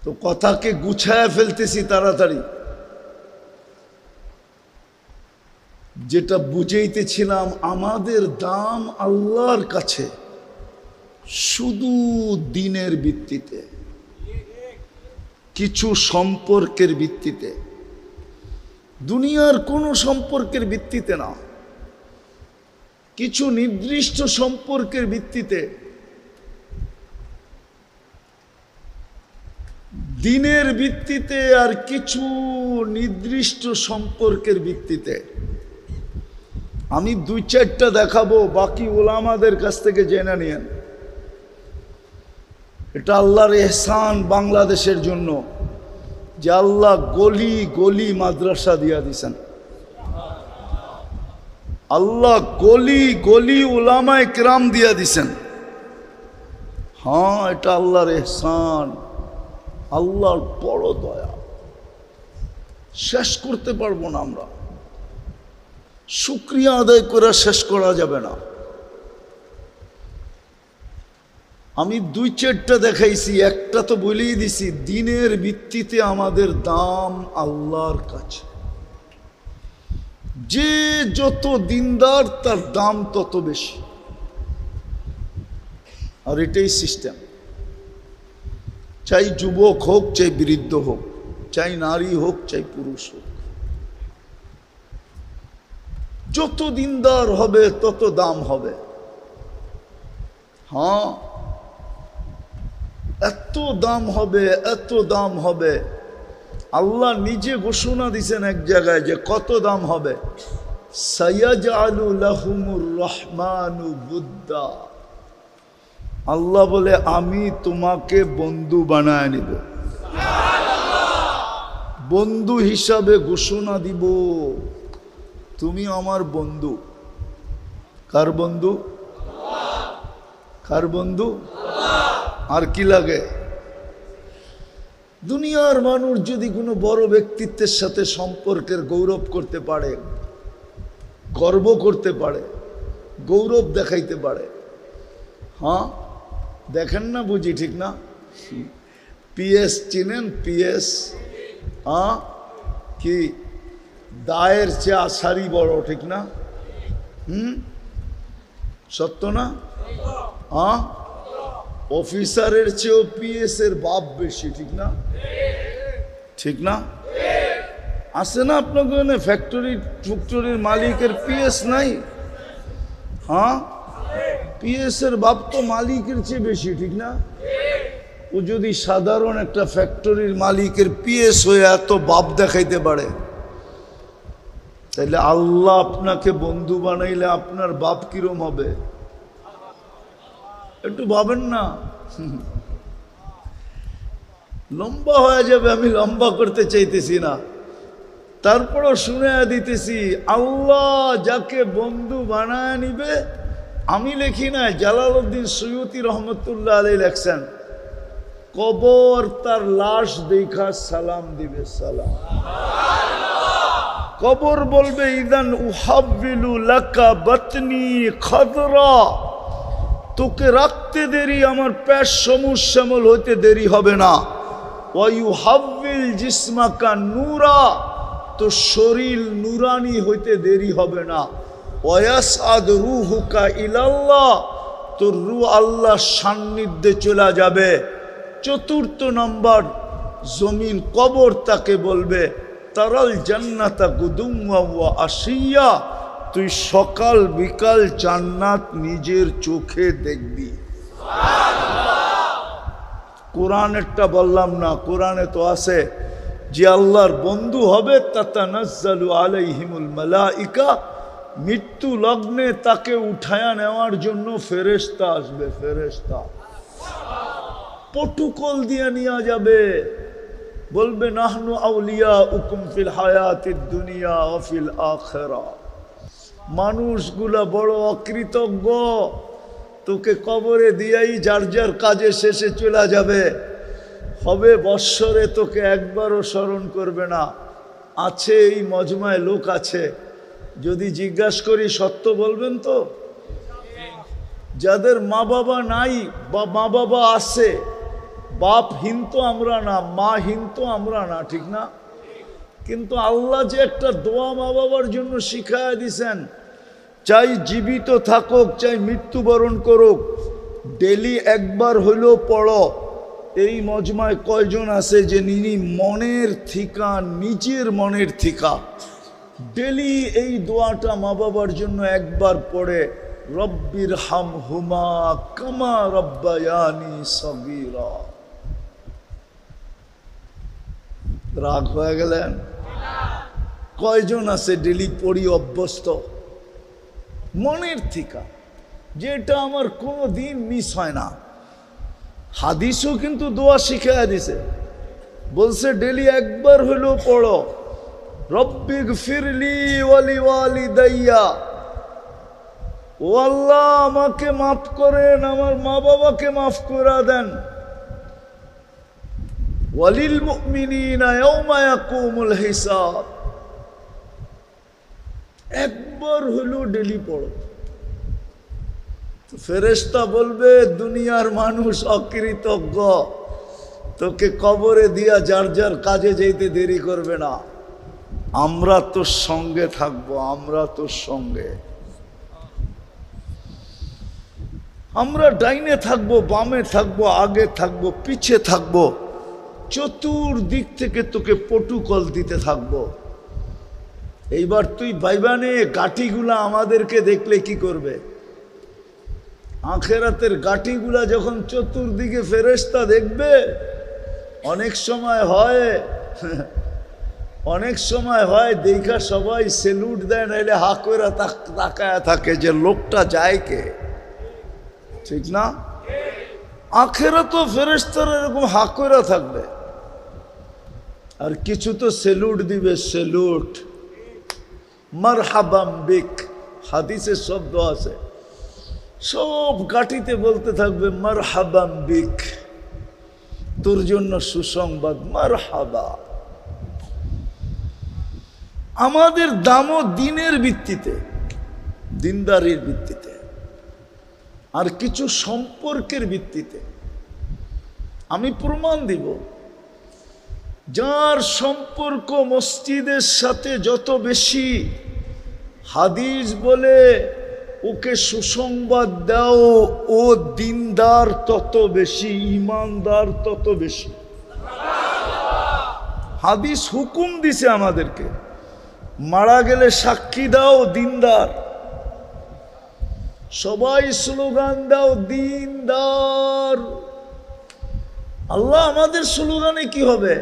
তো কথাকে গুছায়া ফেলতেছি তাড়াতাড়ি। যেটা বুঝাইতেছিলাম, আমাদের দাম আল্লাহর কাছে শুধু দিনের ভিত্তিতে, কিছু সম্পর্কের ভিত্তিতে, দুনিয়ার কোনো সম্পর্কের ভিত্তিতে না, কিছু নির্দিষ্ট সম্পর্কের ভিত্তিতে, দিনের ভিত্তিতে আর কিছু নির্দিষ্ট সম্পর্কের ভিত্তিতে। আমি দুই চারটা দেখাবো, বাকি ওলামাদের কাছ থেকে জেনে নিয়েন। এটা আল্লাহর এহসান বাংলাদেশের জন্য যে আল্লাহ গলি গলি মাদ্রাসা দিয়া দিছেন। আল্লাহ গলি গলি উলামায়ে কেরাম দিয়া দিছেন। হ্যাঁ, এটা আল্লাহর এহসান, আল্লাহর বড় দয়া, শেষ করতে পারবো না আমরা। শুকরিয়া আদায় করে শেষ করা যাবে না। আমি দুই চারটা দেখাইছি, একটা তো বলেই দিছি, দিনের ভিত্তিতে আমাদের দাম আল্লাহর কাছে। যে যত দিনদার তার দাম তত বেশি। আর এটাই সিস্টেম। চাই যুবক হোক, চাই বৃদ্ধ হোক, চাই নারী হোক, চাই পুরুষ হোক, যত দিনদার হবে তত দাম হবে। হ্যাঁ, এত দাম হবে, এত দাম হবে। আল্লাহ নিজে ঘোষণা দিয়েছেন এক জায়গায় যে কত দাম হবে। সায়াজআলু লাহুমুর রহমানু বুদ্দা। আল্লাহ বলে, আমি তোমাকে বন্ধু বানায় নিব, বন্ধু হিসাবে ঘোষণা দিব, তুমি আমার বন্ধু। কার বন্ধু? কার বন্ধু? আর কি লাগে? দুনিয়ার মানুষ যদি কোনো বড় ব্যক্তিত্বের সাথে সম্পর্কের গৌরব করতে পারে, গর্ব করতে পারে, গৌরব দেখাইতে পারে, হ্যাঁ দেখেন না, বুঝি ঠিক না? পিএস চিনেন? পিএস, হ্যাঁ, কি দায়ের চেয়ে আশারি বড়, ঠিক না? সত্য না? হ্যাঁ, অফিসারের চেয়েও পিএস এর বাপ বেশি, ঠিক না? ঠিক না? আছে না আপনাকে ফ্যাক্টরির মালিকের পিএস নাই? হ্যাঁ, পিএস এর বাপ তো মালিকের চেয়ে বেশি, ঠিক না? ও যদি সাধারণ একটা ফ্যাক্টরির মালিকের পিএস হয়ে এত বাপ দেখাইতে পারে, তাহলে আল্লাহ আপনাকে বন্ধু বানাইলে আপনার বাপ কিরম হবে? একটু ভাবেন না। লম্বা হয়ে যাবে, আমি লম্বা করতে চাইতেছি না, তারপরও শুনে দিতেছি। আল্লাহ যাকে বন্ধু বানায় নিবে, আমি লিখি না, জালালউদ্দিন সৈয়দী রহমতুল্লাহ আলাইহি লেখছেন, কবর তার লাশ দেখা সালাম দিবে, সালাম। কবর বলবে, ইদান উহাব্বিলু লাকা বাতনি খাদরা, তোকে রাখতে দেরি, আমার পেট সবুজ শ্যামল হইতে দেরি হবে না। ওয়ায়ুহাব্বিল জিসমাকা নূরা, তো শরীর নুরানি হইতে দেরি হবে না। ওয়ায়াসআদ রূহুকা ইলাল্লাহ, তোর রূহ আল্লাহর সান্নিধ্যে চলে যাবে। চতুর্থ নম্বর, জমিন কবর তাকে বলবে, তারাল জান্নাতা গুদুওয়া ওয়া আশিয়া, তুই সকাল বিকাল জান্নাত নিজের চোখে দেখবি। কোরআনেরটা বললাম না, কোরআনে তো আছে যে আল্লাহর বন্ধু হবে, তাতানাজ্জালু আলাইহিমুল মালাইকা, মৃত্যু লগ্নে তাকে উঠায়া নেওয়ার জন্য ফেরেশতা আসবে, ফেরেশতা প্রটোকল দিয়ে নিয়ে যাবে, বলবে নাহনু আউলিয়াউকুম ফিল হায়াতিদ দুনিয়া ওয়া ফিল আখিরা। মানুষগুলা বড় অকৃতজ্ঞ, তোকে কবরে দিয়াই যার যার কাজে শেষে চলে যাবে, হবে বৎসরে তোকে একবারও স্মরণ করবে না। আছে এই মজমায় লোক আছে, যদি জিজ্ঞাসা করি সত্য বলবেন তো? যাদের মা বাবা নাই বা মা বাবা আছে, বাপহীন তো আমরা না, মাহীন তো আমরা না, ঠিক না? কিন্তু আল্লাহ যে একটা দোয়া মা বাবার জন্য শিখায়া দিছেন, চাই জীবিত থাকুক চাই মৃত্যুবরণ করুক, ডেলি একবার হইলেও পড়ো। এই মজমায় কয়জন আছে যে নিনি মনের থিকা, নিজের মনের থিকা ডেলি এই দোয়াটা মা বাবার জন্য একবার পড়ে, রব্বির হাম হুমা কামা রব্বায়ানি সগীরা। রাগ হয়ে গেলেন? কয়জন আছে ডেলি পড়ি অভ্যস্ত মনের থিকা, যেটা আমার কোনো দিন মিস হয় না? হাদিসও কিন্তু দোয়া শিখাইয়া দিছে, বলছে ডেলি একবার হলেও পড়ো, রব্বিগ ফিরলি ওয়ালি ওয়ালিদাইয়া, ও আল্লাহ আমাকে মাফ করেন, আমার মা বাবাকে মাফ করে দেন, ওয়ালিল মুমিনিনা ইয়াওমা ইয়াকুমুল হিসাব। একবার হলেও ডেলি পড়ো। ফেরেশতা বলবে দুনিয়ার মানুষ অকৃতজ্ঞ, তোকে কবরে দিয়া যার যার কাজে যেতে দেরি করবে না, আমরা তোর সঙ্গে থাকবো, আমরা তোর সঙ্গে। আমরা ডাইনে থাকবো, বামে থাকবো, আগে থাকবো, পিছে থাকবো, চতুর্দিক থেকে তোকে প্রটোকল দিতে থাকবো। এইবার তুই ভাইবানে গাঠিগুলা আমাদেরকে দেখলে কি করবে? আখেরাতের গাঠিগুলা যখন চতুর্দিকে ফেরেশতা দেখবে, অনেক সময় হয় দেখা সবাই সেলুট দেয়, নাইলে হা কইরা তাকায়া থাকে যে লোকটা যায় কে, ঠিক না? আখেরাতেও ফেরেশতারা এরকম হা কইরা থাকবে, আর কিছু তো সেলুট দিবে, সেলুট, মারহাবাম বিক। হাদিসের শব্দ আছে, সব গাঠিতে বলতে থাকবে মারহাবাম বিক, তোর জন্য সুসংবাদ, মারহাবা। আমাদের দামও দিনের ভিত্তিতে, দিনদারির ভিত্তিতে, আর কিছু সম্পর্কের ভিত্তিতে। আমি প্রমাণ দিব, যার সম্পর্ক মসজিদের সাথে যত বেশি, হাদিস বলে ওকে সুসংবাদ দাও, ও দিনদার তত বেশি, ইমানদার তত বেশি। হাদিস হুকুম দিছে আমাদেরকে, মারা গেলে সাক্ষী দাও, দিনদার। সবাই স্লোগান দাও, দিনদার। আল্লাহ আমাদের স্লোগানে কি হবে?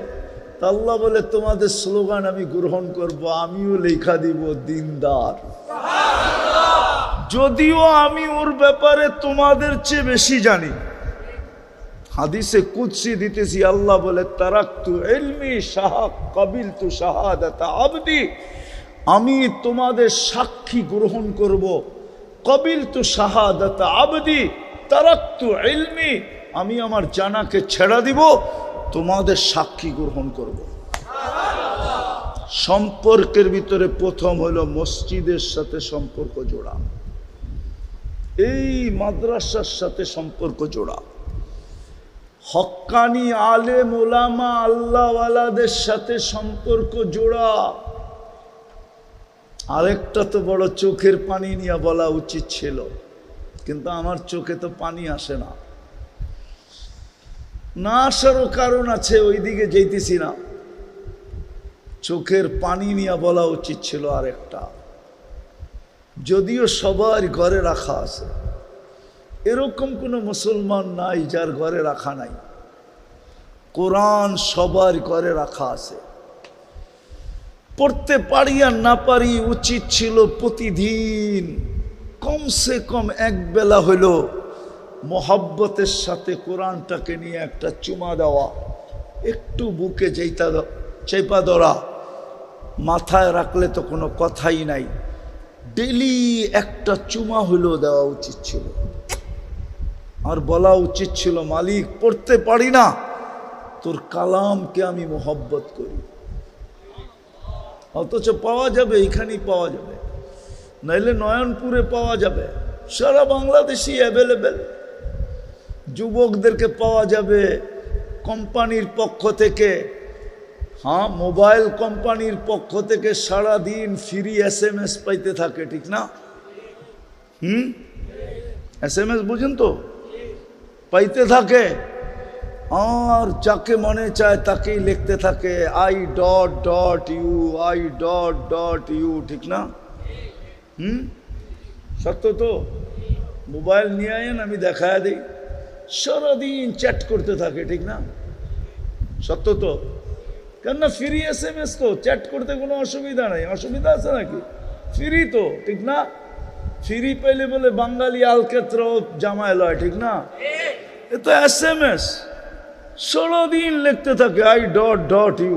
আল্লাহ বলে তোমাদের স্লোগান আমি গ্রহণ করব, আমিও লেখা দিব দিনদার, যদিও আমি ওর ব্যাপারে তোমাদের চেয়ে বেশি জানি। হাদিসে কুদসি দিতেছি, আল্লাহ বলে তারাকতু ইলমি কাবিলতু শাহাদাত আবদি, আমি তোমাদের সাক্ষী গ্রহণ করব, কাবিলতু শাহাদাত আবদি তারাকতু ইলমি, আমি আমার জানাকে ছেড়ে দিব, তোমাদের সাক্ষী গ্রহণ করব। সম্পর্কের ভিতরে প্রথম হলো মসজিদের সাথে সম্পর্ক জোড়া, এই মাদ্রাসার সাথে সম্পর্ক জোড়া, হক্কানি আলেম ওলামা আল্লাহওয়ালাদের সাথে সম্পর্ক জোড়া। আরেকটা তো বড় চোখের পানি নিয়ে বলা উচিত ছিল, কিন্তু আমার চোখে তো পানি আসে না, না আসারও কারণ আছে, ওইদিকে যেতেছি না। চোখের পানি নিয়ে বলা উচিত ছিল আরেকটা, যদিও সবার ঘরে রাখা আছে, এরকম কোনো মুসলমান নাই যার ঘরে রাখা নাই। কোরআন সবার ঘরে রাখা আছে, পড়তে পারি আর না পারি, উচিত ছিল প্রতিদিন কমসে কম এক বেলা হইল মোহাব্বতের সাথে কোরআনটাকে নিয়ে একটা চুমা দেওয়া, একটু বুকে চেপা ধরা, মাথায় রাখলে তো কোনো কথাই নাই, ডেলি একটা চুমা হইলেও দেওয়া উচিত ছিল। আর বলা উচিত ছিল, মালিক পড়তে পারি না, তোর কালামকে আমি মোহব্বত করি। অথচ পাওয়া যাবে, এইখানেই পাওয়া যাবে, নাইলে নয়নপুরে পাওয়া যাবে, সারা বাংলাদেশই অ্যাভেলেবেল। যুবকদেরকে পাওয়া যাবে কোম্পানির পক্ষ থেকে, হ্যাঁ, মোবাইল কোম্পানির পক্ষ থেকে সারাদিন ফ্রি SMS পাইতে থাকে, ঠিক না? SMS বুঝেন তো, পাইতে থাকে, আর যাকে মনে চায় তাকেই লিখতে থাকে I.U, ঠিক না? সত্য তো? মোবাইল নিয়ে আয়েন, আমি দেখায় দিই, সারাদিন চ্যাট করতে থাকে, ঠিক না? সত্য তো? কেননা ফ্রি SMS তো, চ্যাট করতে কোনো অসুবিধা নাই। অসুবিধা আছে নাকি? ফ্রি তো, ঠিক না? ফ্রি পেলে বলে বাঙালি আলকেত্র জামায় লয়, ঠিক না? এ তো SMS, সারাদিন লিখতে থাকে I.U।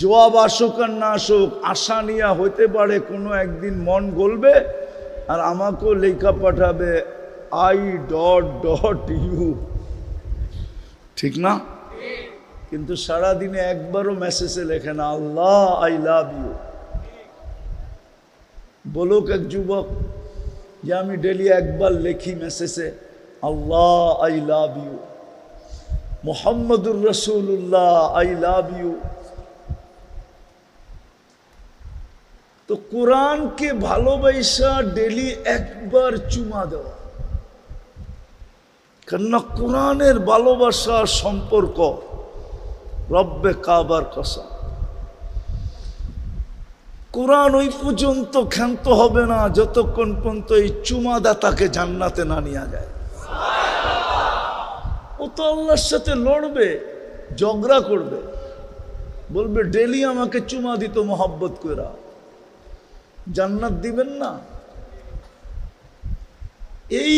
জবাব আসুক আর না আসুক, আশা নিয়া হইতে পারে কোনো একদিন মন গলবে আর আমাকেও লেখা পাঠাবে I.U, ঠিক না? কিন্তু সারাদিনে একবারও মেসেজে লেখে না আল্লাহ আই লাভ ইউ। বলুক এক যুবক যে আমি ডেলি একবার লেখি মেসেজে আল্লাহ আই লাভ ইউ, মুহাম্মদুর রাসূলুল্লাহ আই লাভ ইউ। তো কোরআনকে ভালোবাসা ডেলি একবার চুমা দেওয়া, কেননা কোরআনের ভালোবাসার সম্পর্ক রব্বে কাবার কসম, কোরআন ওই পর্যন্ত ক্ষান্ত হবে না যতক্ষণ পর্যন্ত এই চুমাদাতাকে জান্নাতে না নিয়ে যায়। ও তো আল্লাহর সাথে লড়বে, ঝগড়া করবে, বলবে ডেলি আমাকে চুমা দিত মোহাব্বত কইরা, জান্নাত দিবেন না? এই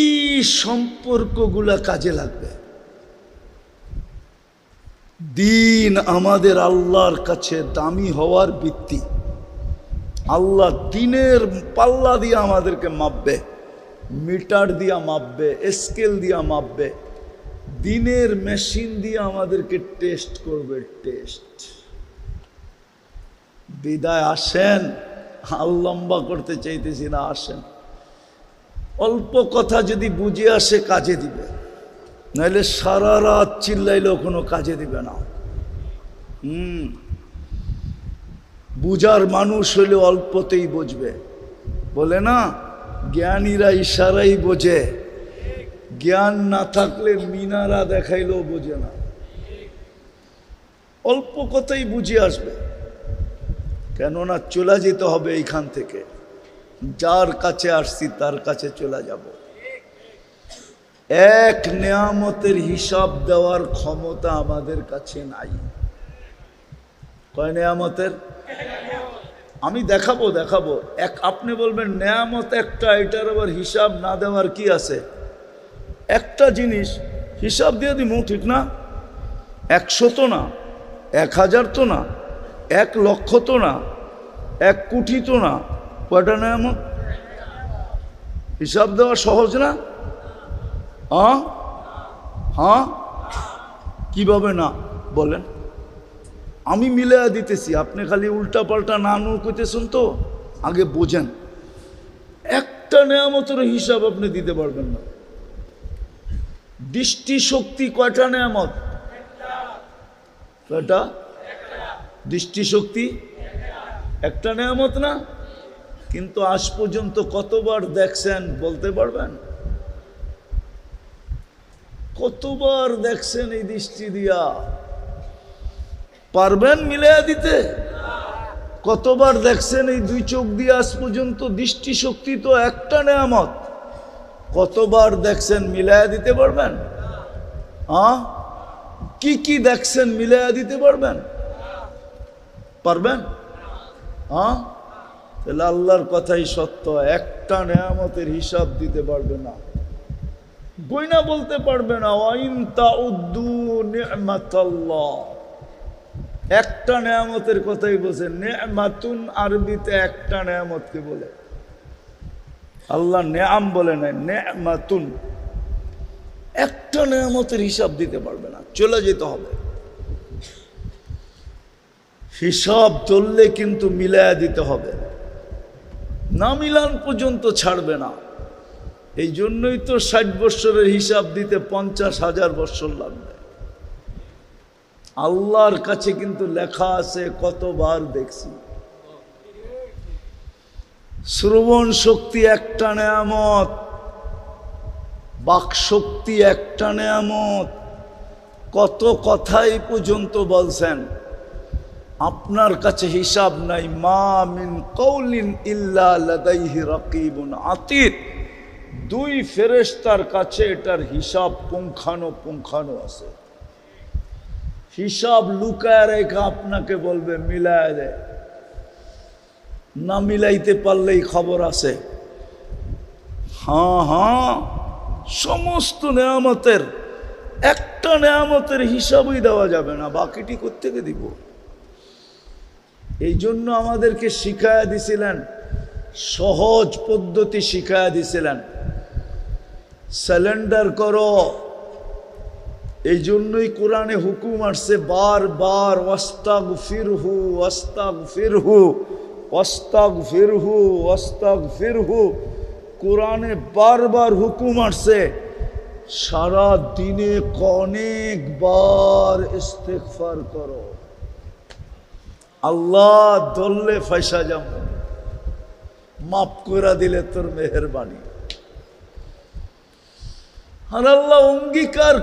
সম্পর্কগুলা কাজে লাগবে। দিন আমাদের আল্লাহর কাছে দামি হওয়ার ভিত্তি। আল্লাহ দিনের পাল্লা দিয়ে আমাদেরকে মাপবে, মিটার দিয়া মাপবে, স্কেল দিয়া মাপবে, দিনের মেশিন দিয়ে আমাদেরকে টেস্ট করবে, টেস্ট। বিদায় আসেন, লম্বা করতে চাইতেছি না, আসেন। অল্প কথা যদি বুঝে আসে কাজে দিবে, নাহলে সারা রাত চিল্লাইলেও কোনো কাজে দিবে না। বুঝার মানুষ হলে অল্পতেই বুঝবে। বলে না, জ্ঞানীরা ইশারাই বোঝে, জ্ঞান না থাকলে মিনারা দেখাইলেও বোঝে না। অল্প কথাই বুঝে আসবে, কেননা চলে যেতে হবে এইখান থেকে। যার কাছে আসছি তার কাছে চলে যাব। এক নেয়ামতের হিসাব দেওয়ার ক্ষমতা আমাদের কাছে নাই। কয় নেয়ামতের? আমি দেখাবো এক। আপনি বলবেন নেয়ামত একটা, এটার আবার হিসাব না দেওয়ার কি আছে? একটা জিনিস হিসাব দিয়ে দিমু, ঠিক না? 100 তো না, 1000 তো না, 1 লক্ষ তো না, 1 কোটি তো না। কয়টা নেয়ামত? হিসাব দেওয়া সহজ না? হ্যাঁ, কিভাবে না বলেন? আমি মিলে দিতেছি, আপনি খালি উল্টা পাল্টা না কইতেছেন তো। আগে বোঝেন, একটা নেয়ামতের হিসাব আপনি দিতে পারবেন না। দৃষ্টি শক্তি কয়টা নেয়ামত? কয়টা? দৃষ্টি শক্তি একটা নেয়ামত না? কিন্তু আজ পর্যন্ত কতবার দেখছেন বলতে পারবেন? কতবার দেখছেন এই দৃষ্টি দিয়া? পারবেন মিলাইয়া দিতে? কতবার দেখছেন এই 2 চোখ দিয়ে আজ পর্যন্ত? দৃষ্টি শক্তি তো একটা নেয়ামত। কতবার দেখছেন মিলাইয়া দিতে পারবেন? কি দেখছেন মিলাইয়া দিতে পারবেন? পারবেন? তাহলে আল্লাহর কথাই সত্য, একটা নেয়ামতের হিসাব দিতে পারবে না, গয়না বলতে পারবে না। ওয়াইন তাউদ্দু নি'মাতাল্লাহ, একটা নেয়ামতের কথাই বলছে। নে'মাতুন আরবিতে একটা নেয়ামতকে বলে, আল্লাহ নেয়াম বলে নাই, নে'মাতুন। একটা নেয়ামতের হিসাব দিতে পারবে না, চলে যেতে হবে। হিসাব চললে কিন্তু মিলায়া দিতে হবে, না মিলান পর্যন্ত ছাড়বে না। এই জন্যই তো 60 বৎসরের হিসাব দিতে 50,000 বৎসর লাগবে। আল্লাহর কাছে কিন্তু লেখা আছে, কতবার দেখছি। শ্রবণ শক্তি একটা নেয়ামত, বাক শক্তি একটা নেয়ামত। কত কথাই পর্যন্ত বলছেন, আপনার কাছে হিসাব নাই। মা মিন কওলিন ইল্লা লাদাইহি রাকিবুন আতীদ। 2 ফেরেশতার কাছে এটার হিসাব পুঙ্খানো আছে। হিসাব লুকায় রেখে আপনাকে বলবে মিলায় দে, না মিলাইতে পারলেই খবর আছে। হ্যাঁ, সমস্ত নেয়ামতের একটা নেয়ামতের হিসাবই দেওয়া যাবে না, বাকিটি কোত্থেকে দিব? এই জন্য আমাদেরকে শিখায়া দিছিলেন, সহজ পদ্ধতি শিখায়া দিছিলেন, সারেন্ডার করো। এই জন্যই কোরআনে হুকুম আসছে বারবার, ওয়াস্তাগফিরহু ওয়াস্তাগফিরহু ওয়াস্তাগফিরহু ওয়াস্তাগফিরহু। কোরআনে বারবার হুকুম আসছে, সারা দিনে অনেকবার ইস্তেগফার করো। আল্লাহ ধরলে ফাইসা যাব, মাফ করে দিলে তোর মেহেরবানি। আর আল্লাহ অঙ্গীকার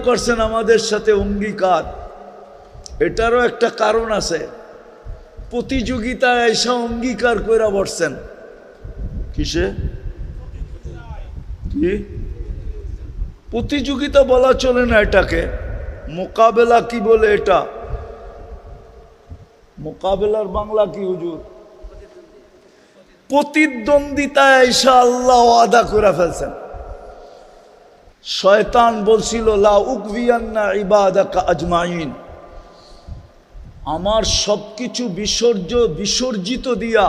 করছেন আমাদের সাথে অঙ্গীকার। এটারও একটা কারণ আছে, প্রতিযোগিতায় এসে অঙ্গীকার করে বসছেন। কিসে? কি প্রতিযোগিতা বলা চলে না এটাকে, মোকাবেলা কি বলে? এটা মোকাবেলার বাংলা কি হুজুর? প্রতিদ্বন্দ্বিতায় এসে আল্লাহ ওয়াদা করে ফেলছেন। শয়তান বলছিল লা উকভিয়ান্না ইবাদাকা আজমাইন, আমার সবকিছু বিসর্জিত দিয়া,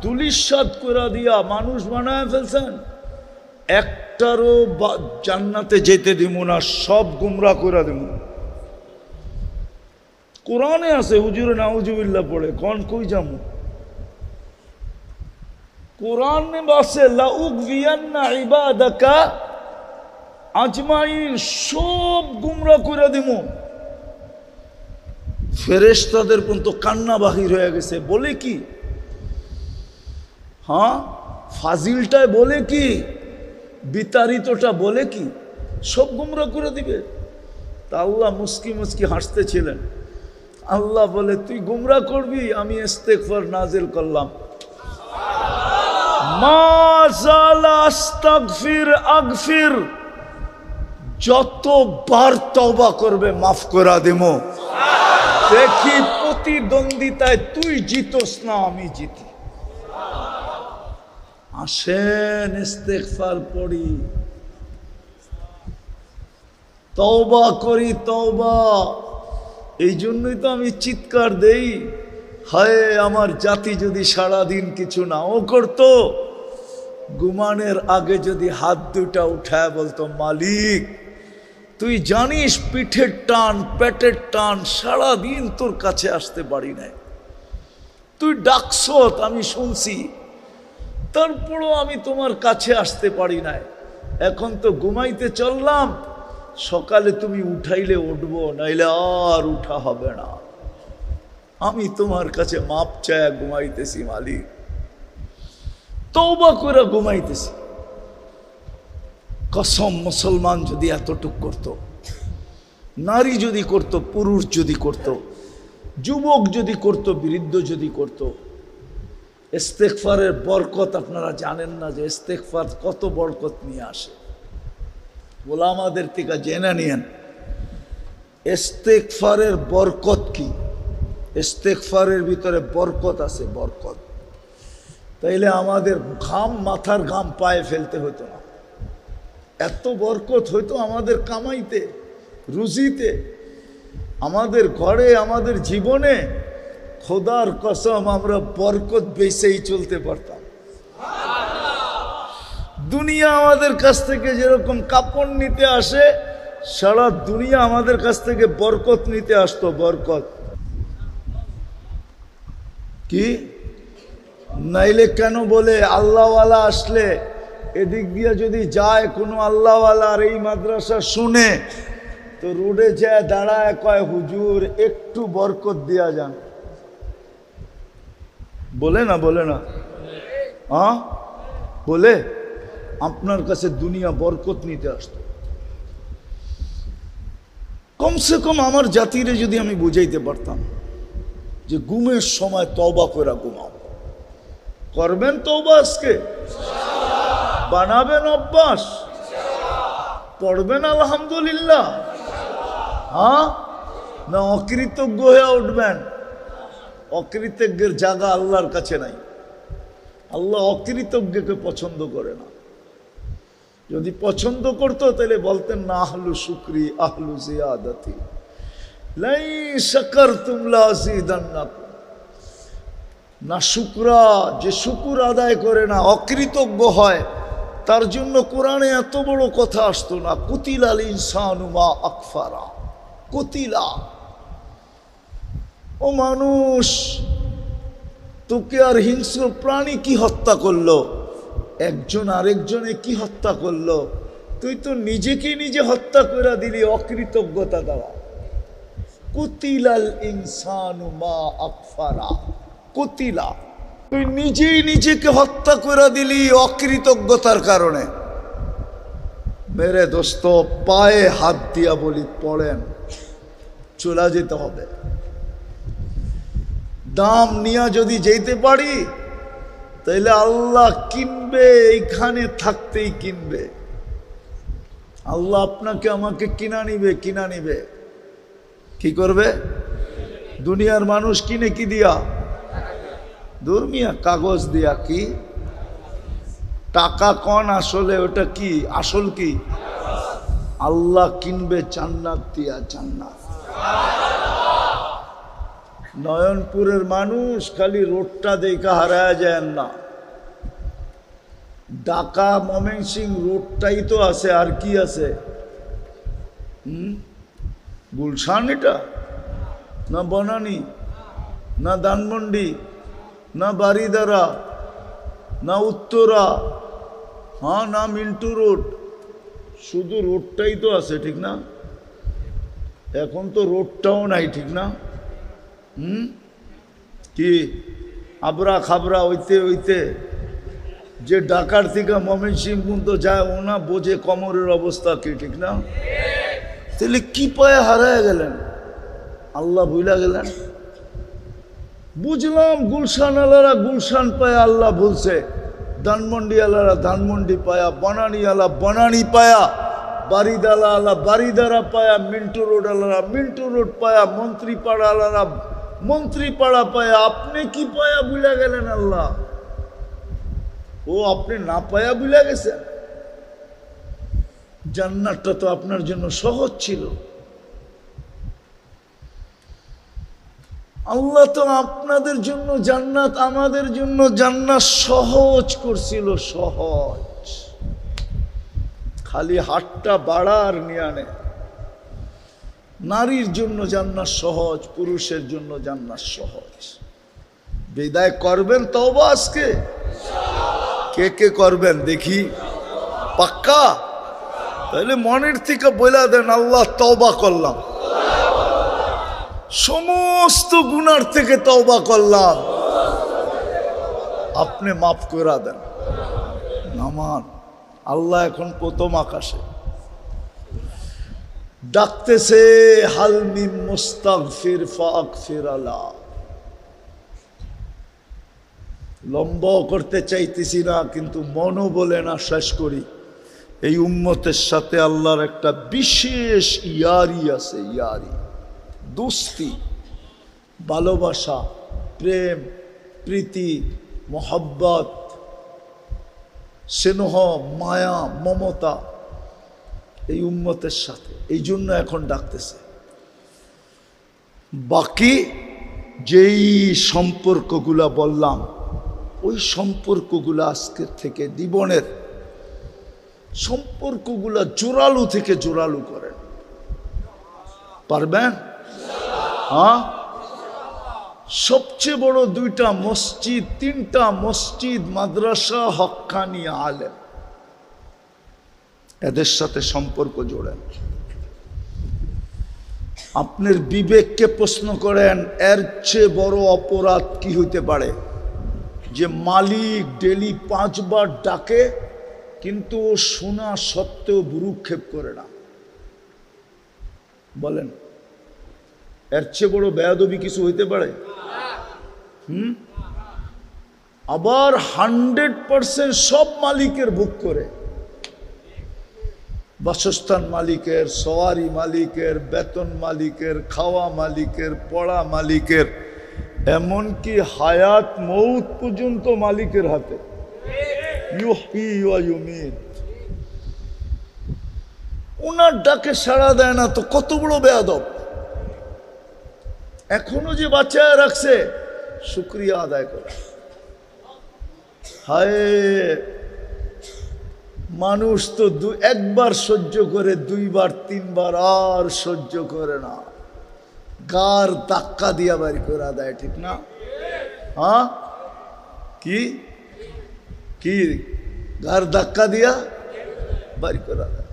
দুলিশাত করে দিয়া মানুষ বানায় ফেলছেন। একটারও জান্নাতে যেতে দিব না, সব গুমরা করে দিব। কোরআনে আছে, হুজুরে নাউজুবিল্লাহ পড়ে কোন কই যাবো? কোরআনে আছে লা উকভিয়ান্না ইবাদাকা আজমাইন, সব গুমরা করে দিব। ফেরেশতাদের পর্যন্ত কান্না বাহির হয়ে গেছে। বলে কি? হ্যাঁ, ফাজিলটায় বলে কি, বিতাড়িতটা বলে কি, সব গুমরা করে দিবে। তা আল্লাহ মুস্কি মুস্কি হাসতেছিলেন। আল্লাহ বলে তুই গুমরা করবি, আমি ইস্তেগফার নাজিল করলাম। মা জালা আস্তাগফির আগফির, যতবার তওবা করবে মাফ করে দেবো। দেখি প্রতিদ্বন্দ্বিতায় তুই জিতোস না আমি জিতি। আসেন ইস্তেগফার পড়ি, তওবা করি, তওবা। এই জন্যই তো আমি চিৎকার দেই, হায় আমার জাতি যদি সারাদিন কিছু নাও করতো, ঘুমানোর আগে যদি হাত দুটা উঠায় বলতো মালিক তুই জানিস পিঠের টান পেটের টান, সারাদিন তোর কাছে আসতে পারি নাই, তুই ডাকছ আমি শুনছি, তারপরও আমি তোমার কাছে আসতে পারি নাই। এখন তো ঘুমাইতে চললাম, সকালে তুমি উঠাইলে উঠবো, নাইলে আর উঠা হবে না। আমি তোমার কাছে মাপ চায় ঘুমাইতেছি মালিক, তওবা করে ঘুমাইতেছি। কসম, মুসলমান যদি এতটুক করত, নারী যদি করত, পুরুষ যদি করত, যুবক যদি করত, বৃদ্ধ যদি করত। ইস্তেগফারের বরকত আপনারা জানেন না যে ইস্তেগফার কত বরকত নিয়ে আসে। ওলামাদের থেকে জেনে নিয়েন ইস্তেগফারের বরকত কি। ইস্তেগফারের ভিতরে বরকত আছে, বরকত। তাইলে আমাদের ঘাম, মাথার ঘাম পায়ে ফেলতে হতো না, এত বরকত হইতো আমাদের কামাইতে, রুজিতে, আমাদের ঘরে, আমাদের জীবনে। খোদার কসম আমরা বরকত বেচেই চলতে পারতাম। দুনিয়া আমাদের কাছ থেকে যেরকম কাপড় নিতে আসে, সারা দুনিয়া আমাদের কাছ থেকে বরকত নিতে আসতো। বরকত কি নাইলে কেন বলে আল্লাহওয়ালা আসলে এদিক দিয়ে যদি যায় কোনো আল্লাহওয়ালা আর এই মাদ্রাসা শুনে, তো রোডে যায় দাঁড়ায় কয় হুজুর একটু বরকত দিয়া যান। বলে না বলে না? হ্যাঁ বলে। আপনার কাছে দুনিয়া বরকত নিতে আসতো। কমসে কম আমার জাতিরে যদি আমি বুঝাইতে পারতাম যে ঘুমের সময় তওবা করে ঘুমাও, করবেন তওবা আজকে, বানাবেন অভ্যাস, পড়বেন আলহামদুলিল্লাহ, হ্যাঁ না অকৃতজ্ঞ হয়ে উঠবেন? অকৃতজ্ঞের জায়গা আল্লাহর কাছে নাই। আল্লাহ অকৃতজ্ঞকে পছন্দ করে না। যদি পছন্দ করতো তাহলে বলতেন না আহলু শুকরি আহলু জিয়াদাতি লাই শাকারতুম লাযিদান্নাকুম। না শুকরা, যে শুকুর আদায় করে না, অকৃতজ্ঞ হয়, তার জন্য কোরআনে এত বড় কথা আসতো না। কুতিলাল ইনসানু মা আকফারা। কুতিলা, ও মানুষ, তোকে আর হিংস্র প্রাণী কি হত্যা করলো? একজন আরেকজনে কি হত্যা করলো? তুই তো নিজেকে নিজে হত্যা করে দিলি অকৃতজ্ঞতা দ্বারা। কুতিলাল ইনসানু মা আকফারা। কুতিলা, তুই নিজেই নিজেকে হত্যা করে দিলি অকৃতজ্ঞতার কারণে। মেরে দোস্ত, পায়ে হাত দিয়া বলি পড়েন, চলে যেতে হবে। দাম নিয়ে যদি যেতে পারি তাইলে আল্লাহ কিনবে, এইখানে থাকতেই কিনবে। আল্লাহ আপনাকে আমাকে কিনা নিবে, কিনা নিবে। কি করবে? দুনিয়ার মানুষ কিনে কি দিয়া? দুর্মিয়া কাগজ দিয়া। কি টাকা কন আসলে ওটা কি? আসল কি? আল্লাহ কিনবে জান্নাত দিয়া, জান্নাত। নয়নপুরের মানুষ খালি রোডটা দেখা হারায় যায় না। ঢাকা ময়মনসিংহ রোডটাই তো আছে, আর কি আছে? গুলশান এটা না বনানী, না ধানমন্ডি, না বারিদারা, না উত্তরা, হ্যাঁ না মিন্টু রোড। শুধু রোডটাই তো আছে, ঠিক না? এখন তো রোডটাও নাই, ঠিক না? কি আবরা খাবরা হইতে হইতে যে ঢাকার থেকে ময়মনসিংহ পর্যন্ত যায়, ওনা বোঝে কমরের অবস্থা কি, ঠিক না? তাহলে কি পায়ে হারায় গেলেন? আল্লাহ ভুলা গেলেন? বুঝলাম গুলশান আলারা গুলশান পায়া আল্লাহ ভুলছে, ধানমন্ডি আলারা ধানমন্ডি পায়া, বনানী আলা বনানী পায়া, বারিদালা আলা বারিদারা পায়া, মিন্টু রোড আলারা মিন্টু রোড পায়া, মন্ত্রীপাড়া আলারা মন্ত্রীপাড়া পায়া। আপনি কি পায়া ভুলে গেলেন? আল্লাহ ও আপনি না পায়া ভুলে গেছেন? জান্নাতটা তো আপনার জন্য সহজ ছিল। আল্লাহ তো আপনাদের জন্য জান্নাত, আমাদের জন্য জান্নাত সহজ করছিল, সহজ। খালি হাতটা বাড়ার নিয়ানে। নারীর জন্য জান্নাত সহজ, পুরুষের জন্য জান্নাত সহজ। বিদায় করবেন তওবা আজকে? কে কে করবেন দেখি? পাক্কা? তাহলে মনের থেকে বলে দেন, আল্লাহ তওবা করলাম, সমস্ত গুনার থেকে তওবা করলাম, আপনি মাফ করে দেন। নামান আল্লাহ এখন প্রথম আকাশে ডাকতেছে, হাল মিন মুস্তাগফির ফাগফির আলা। লম্বা করতে চাইতেছি না, কিন্তু মনও বলে না শেষ করি। এই উম্মতের সাথে আল্লাহর একটা বিশেষ ইয়ারি আছে, ইয়ারি, দোস্তি, ভালোবাসা, প্রেম, প্রীতি, মোহব্বত, স্নেহ, মায়া, মমতা এই উম্মতের সাথে। এই জন্য এখন ডাকতেছে। বাকি যেই সম্পর্কগুলা বললাম, ওই সম্পর্কগুলো আজকের থেকে জীবনের সম্পর্কগুলা জোরালু থেকে জোরালু করেন। পারবেন? হ্যাঁ, সবচেয়ে বড় 2টা মসজিদ, 3টা মসজিদ, মাদ্রাসা, হক্কানি আলেম, এদের সাথে সম্পর্ক জোড়েন। আপনার বিবেককে প্রশ্ন করেন, এর চেয়ে বড় অপরাধ কি হইতে পারে যে মালিক ডেলি 5 বার ডাকে কিন্তু ও শোনা সত্ত্বেও ভ্রুক্ষেপ করে না? বলেন, এর চেয়ে বড় বেয়াদবি কিছু হইতে পারে? আবার 100% সব মালিকের ভোগ করে, বাসস্থান মালিকের, সওয়ারি মালিকের, বেতন মালিকের, খাওয়া মালিকের, পড়া মালিকের, এমনকি হায়াত মৌত পর্যন্ত মালিকের হাতে। ইউহয়ী ওয়া ইউমীত। ওনার ডাকে সাড়া দেয় না তো কত বড় বেয়াদব। এখনো যে বাঁচায় রাখছে, শুকরিয়া আদায় করে। হায়, মানুষ তো একবার সহ্য করে, 2 বার 3 বার আর সহ্য করে না, গার ধাক্কা দিয়া বাড়ি করে দেয়, ঠিক না? হ্যাঁ, কি কি গার ধাক্কা দিয়া বাড়ি করে দেয়,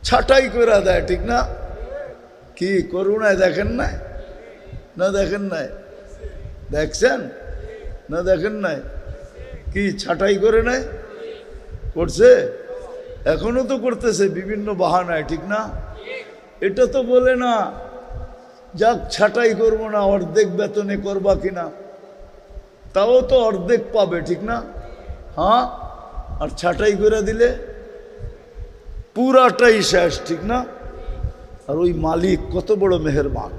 ছাটাই করে দেয়, ঠিক না? কি করুণায় দেখেন নাই? না দেখেন নাই? দেখছেন না? দেখেন নাই? কি ছাটাই করে নাই? করছে, এখনো তো করতেছে বিভিন্ন বাহানায়, ঠিক না? এটা তো বলে না যাক ছাটাই করবো না, অর্ধেক বেতনে করবা কিনা, তাও তো অর্ধেক পাবে, ঠিক না? হ্যাঁ, আর ছাটাই করে দিলে পুরাটাই শেষ, ঠিক না? আর ওই মালিক কত বড় মেহেরবান,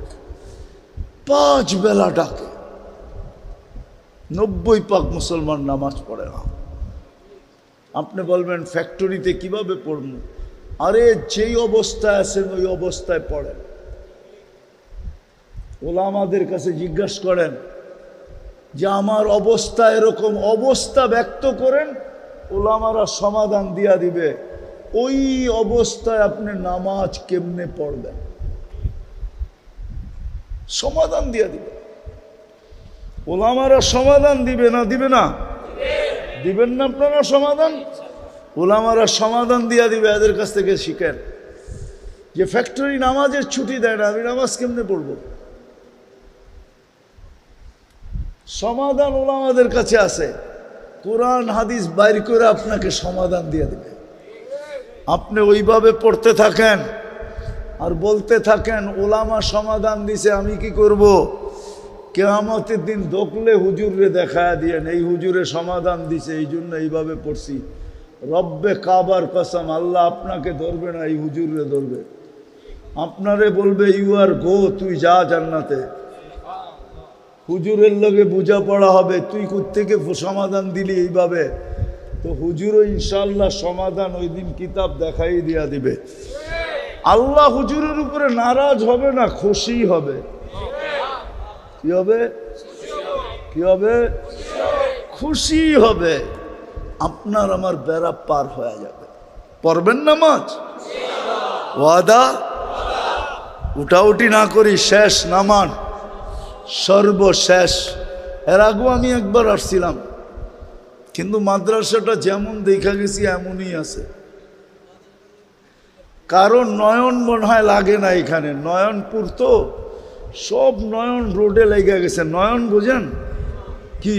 5 বেলা ডাকে, 90% মুসলমান নামাজ পড়ে না। আপনি বলবেন ফ্যাক্টরিতে কিভাবে পড়ব? আরে যেই অবস্থায় আছেন ওই অবস্থায় পড়েন। ওলামাদের কাছে জিজ্ঞাসা করেন যে আমার অবস্থা এরকম, অবস্থা ব্যক্ত করেন, ওলামারা সমাধান দিয়া দিবে ওই অবস্থায় আপনি নামাজ কেমনে পড়বেন, সমাধান দিয়া দিবে। ওলামারা সমাধান দিবে না? দিবে না? দিবেন না আপনারা সমাধান? ওলামারা সমাধান দিয়া দিবে। এদের কাছ থেকে শিখেন যে ফ্যাক্টরি নামাজের ছুটি দেয় না, আমি নামাজ কেমনে পড়বো? সমাধান ওলামাদের কাছে আছে, কোরআন হাদিস বাইর করে আপনাকে সমাধান দিয়ে দিবে। আপনি ওইভাবে পড়তে থাকেন আর বলতে থাকেন ওলামা সমাধান দিছে, আমি কি করব? কিয়ামতের দিন দোকলে হুজুরে দেখায় দিয়েন, এই হুজুরে সমাধান দিছে, এই জন্য এইভাবে পড়ছি। রব্বে কাবার কসম, আল্লাহ আপনাকে ধরবে না, এই হুজুরে ধরবে। আপনারে বলবে ইউ আর গো, তুই যা জান্নাতে। হুজুরের লগে বুঝা পড়া হবে, তুই কোত্থেকে সমাধান দিলি এইভাবে, তো হুজুরও ইনশাআল্লাহ সমাধান ওই দিন কিতাব দেখাই দিয়া দিবে। আল্লাহ হুজুরের উপরে নারাজ হবে না, খুশি হবে। কি হবে? কি হবে? খুশি হবে। আপনার আমার বেড়া পার হয়ে যাবে। পড়বেন নামাজ? ওয়াদা? উঠাউটি না করি, শেষ নামান, সর্বশেষ। এর আগেও আমি একবার আসছিলাম, কিন্তু মাদ্রাসাটা যেমন দেখা গেছি এমনই আছে। কারণ নয়ন মনে হয় লাগে না এখানে, নয়নপুর তো সব নয়ন রোডে লেগে গেছে। নয়ন বুঝেন কি?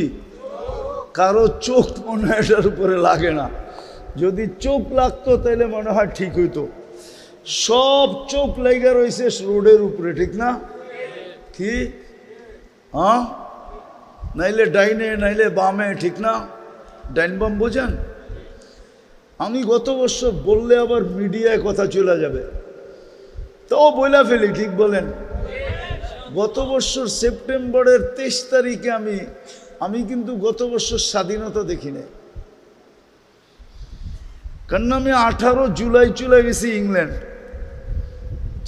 কারো চোখ মনে হয় এটার উপরে লাগে না। যদি চোখ লাগতো তাহলে মনে হয় ঠিক হইতো। সব চোখ লেগে রয়েছে রোডের উপরে, ঠিক না? কি? হ্যাঁ, নাইলে ডাইনে নাইলে বামে, ঠিক না? ডাইন বাম বোঝেন? আমি গত বছর বললে আবার মিডিয়ায় কথা চলে যাবে, তাও বইলা ফেলি, ঠিক বলেন? গত বছর সেপ্টেম্বরের 23 তারিখে আমি কিন্তু গত বছর স্বাধীনতা দেখি নাই, কারণ আমি 18 জুলাই চলে গেছি ইংল্যান্ড।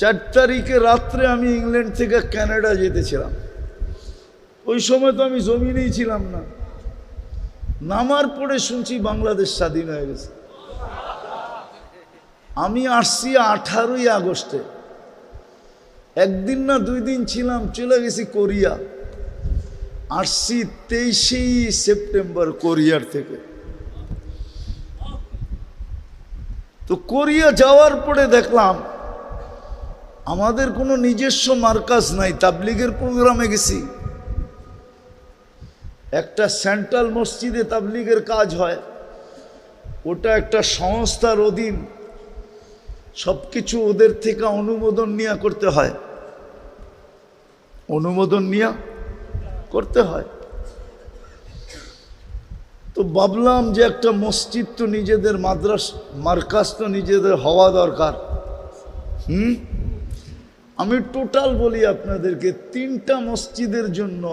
4 তারিখে রাত্রে আমি ইংল্যান্ড থেকে কানাডা যেতেছিলাম। ওই সময় তো আমি জমিনেই ছিলাম না। নামার পরে শুনছি বাংলাদেশ স্বাধীন হয়ে গেছে। আমি আসছি 18ই আগস্টে, একদিন না 2 দিন ছিলাম, চলে গেছি কোরিয়া। আসছি 23শে সেপ্টেম্বর কোরিয়ার থেকে। তো কোরিয়া যাওয়ার পরে দেখলাম আমাদের কোনো নিজস্ব মার্কাজ নাই। তাবলিগের প্রোগ্রামে গেছি, একটা সেন্ট্রাল মসজিদে তাবলিগের কাজ হয়, ওটা একটা সংস্থার অধীন, সব কিছু ওদের থেকে অনুমোদন নিয়ে করতে হয়, অনুমোদন নিয়ে করতে হয়। তো ভাবলাম যে একটা মসজিদ তো নিজেদের, মার্কাজ তো নিজেদের হওয়া দরকার। আমি টোটাল বলি আপনাদেরকে, 3টা মসজিদের জন্য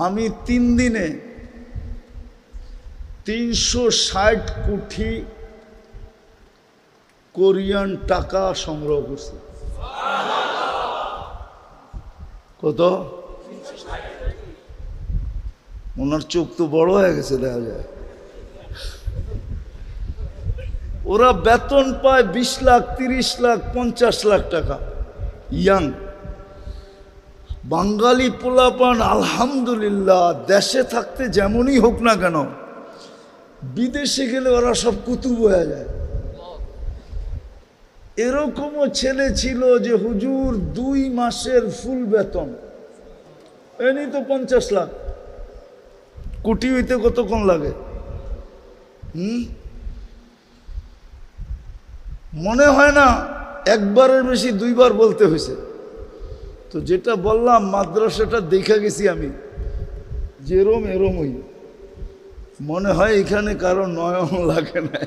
আমি 3 দিনে 360 কোটি কোরিয়ান টাকা সংগ্রহ করছি। কত? ওনার চোখ তো বড় হয়ে গেছে দেখা যায়। ওরা বেতন পায় 20 লাখ, 30 লাখ, 50 লাখ টাকা। ইয়াং বাঙালি পোলাপান আলহামদুলিল্লাহ, দেশে থাকতে যেমনই হোক না কেন, বিদেশে গেলে ওরা সব কুতুব হয়ে যায়। এরকমও ছেলে ছিল যে হুজুর 2 মাসের ফুল বেতন, এনি তো 50 লাখ। কোটি হইতে কতক্ষণ লাগে? মনে হয় না একবারের বেশি 2 বার বলতে হয়েছে। তো যেটা বললাম, মাদ্রাসাটা দেখে গেছি আমি, যেরম এরমই মনে হয় এখানে কারো নয়ন লাগে না।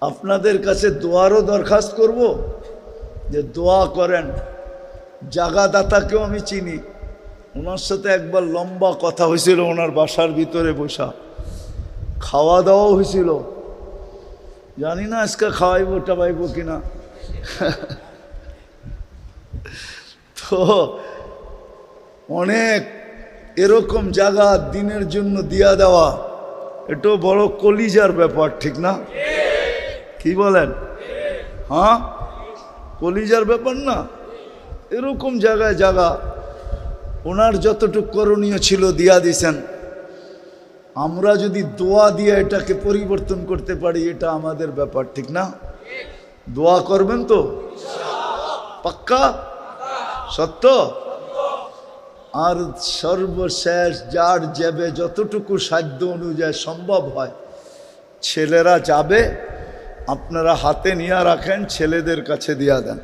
আপনাদের কাছে দোয়ারও দরখাস্ত করব যে দোয়া করেন। জাগাদাতাকেও আমি চিনি, ওনার সাথে একবার লম্বা কথা হয়েছিল, ওনার বাসার ভিতরে বসা, খাওয়া দাওয়াও হয়েছিল। জানি না আজকে খাওয়াইব টাবাইব কিনা। তো অনেক এরকম জায়গা দিনের জন্য দিয়া দেওয়া, এটাও বড় কলিজার ব্যাপার, ঠিক না? কি বলেন? হ্যাঁ, কলিজার ব্যাপার না? এরকম জায়গায় জায়গা ওনার যতটুকু করণীয় ছিল দিয়া দিছেন। আমরা যদি দোয়া দিয়ে এটাকে পরিবর্তন করতে পারি, এটা আমাদের ব্যাপার, ঠিক না? দোয়া করবেন তো? পাক্কা? সত্য? আর সর্বশেষ যার যাবে, যতটুকু সাধ্য অনুযায়ী সম্ভব হয়, ছেলেরা যাবে, আপনারা হাতে নিয়ে রাখেন, ছেলেদের কাছে দিয়া দেন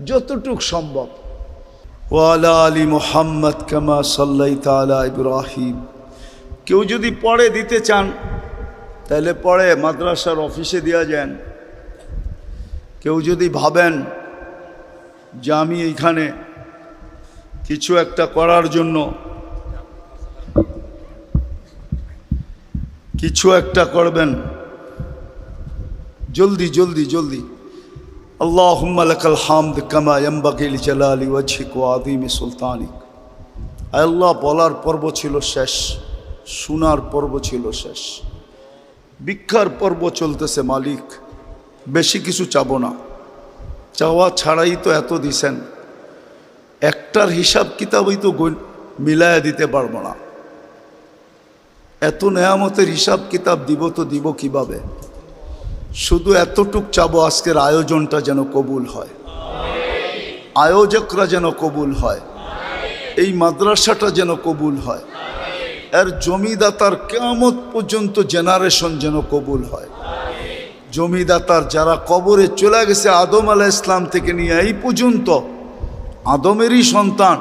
যতটুক সম্ভব। ওয়ালা আলী মুহাম্মদ কামা সাল্লাইতা আলা ইব্রাহিম। কেউ যদি পড়ে দিতে চান তাহলে পড়ে মাদ্রাসার অফিসে দেওয়া যান। কেউ যদি ভাবেন যে আমি এইখানে কিছু একটা করার জন্য কিছু একটা করবেন, জলদি জলদি জলদি। আল্লাহুম্মা লাকাল হামদ কামা ইয়ানবাগি লিজালালি ওয়াজহিক ওয়া আযীমি সুলতানিক। আল্লাহ বলার পর্ব ছিল শেষ, শোনার পর্ব ছিল শেষ, ভিক্ষার পর্ব চলতেছে। মালিক, বেশি কিছু চাবো না, চাওয়া ছাড়াই তো এত দিছেন, একটার হিসাব কিতাবই তো মিলায়া দিতে পারবো না। এত নেয়ামতের হিসাব কিতাব দিব তো দিব কিভাবে? শুধু এতটুক চাবো, আজকের আয়োজনটা যেন কবুল হয়, আয়োজকরা যেন কবুল হয়, এই মাদ্রাসাটা যেন কবুল হয়, এর জমিদাতার কিয়ামত পর্যন্ত জেনারেশন যেন কবুল হয়। জমিদাতার যারা কবরে চলে গেছে আদম আলাইহিস সালাম থেকে নিয়ে এই পর্যন্ত, আদমেরই সন্তান,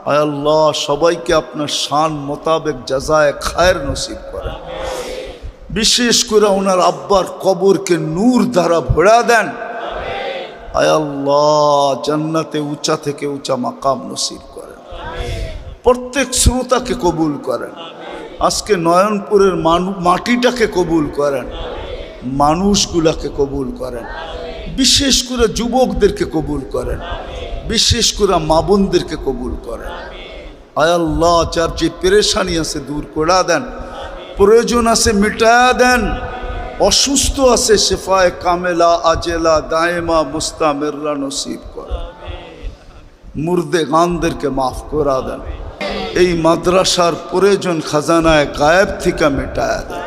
আয় আল্লাহ সবাইকে আপনার শান মোতাবেক জাযায়ে খায়ের নসিব করেন। বিশেষ করে ওনার আব্বার কবরকে নূর দ্বারা ভরা দেন। আয় আল্লাহ জান্নাতে উঁচা থেকে উঁচা মাকাম নসিব করেন। প্রত্যেক শ্রোতাকে কবুল করেন। আজকে নয়নপুরের মাটিটাকে কবুল করেন, মানুষগুলাকে কবুল করেন, বিশেষ করে যুবকদেরকে কবুল করেন, বিশেষ করে মা বোনদেরকে কবুল করেন। আয় আল্লাহ যার যে পেরেশানি আছে দূর করে দেন, প্রয়োজন আছে মিটায়া দেন। অসুস্থ আছে শেফায়ে কামেলা আজেলা দায়েমা মুস্তামিররা নসিব করে, মুর্দে গানদেরকে মাফ করা দেন, এই মাদ্রাসার প্রয়োজন খাজানায় গায়েব থেকে মেটায়া দেন।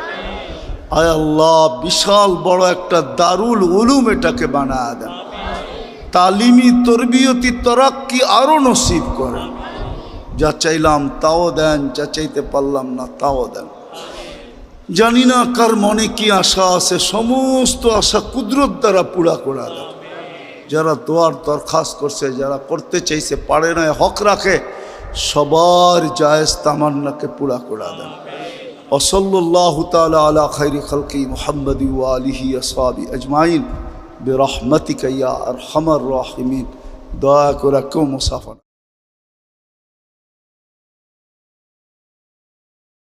আয় আল্লাহ, বিশাল বড় একটা দারুল উলুম এটাকে বানায়া দেন, তালিমি তরবিয়তি তরাক্কি আরো নসিব করেন। যা চাইলাম তাও দেন, যা চাইতে পারলাম না তাও দেন। জানি না কার মনে কি আশা আছে, সমস্ত আশা কুদরত দ্বারা পুরা করা দেন। যারা দোয়ার দরখাস্ত করছে, যারা করতে চাইছে পারে না, হক রাখে, সবার জায়েজ তামান্নাকে পুরা করা দেন। ওয়াসাল্লাল্লাহু তাআলা আলা খাইরি খালকি মুহাম্মাদি ওয়া আলিহি আসহাবি আজমাইন বিরহমাতিকা ইয়া আরহামার রাহিমিন। দয়া করে কেউ মুসাফা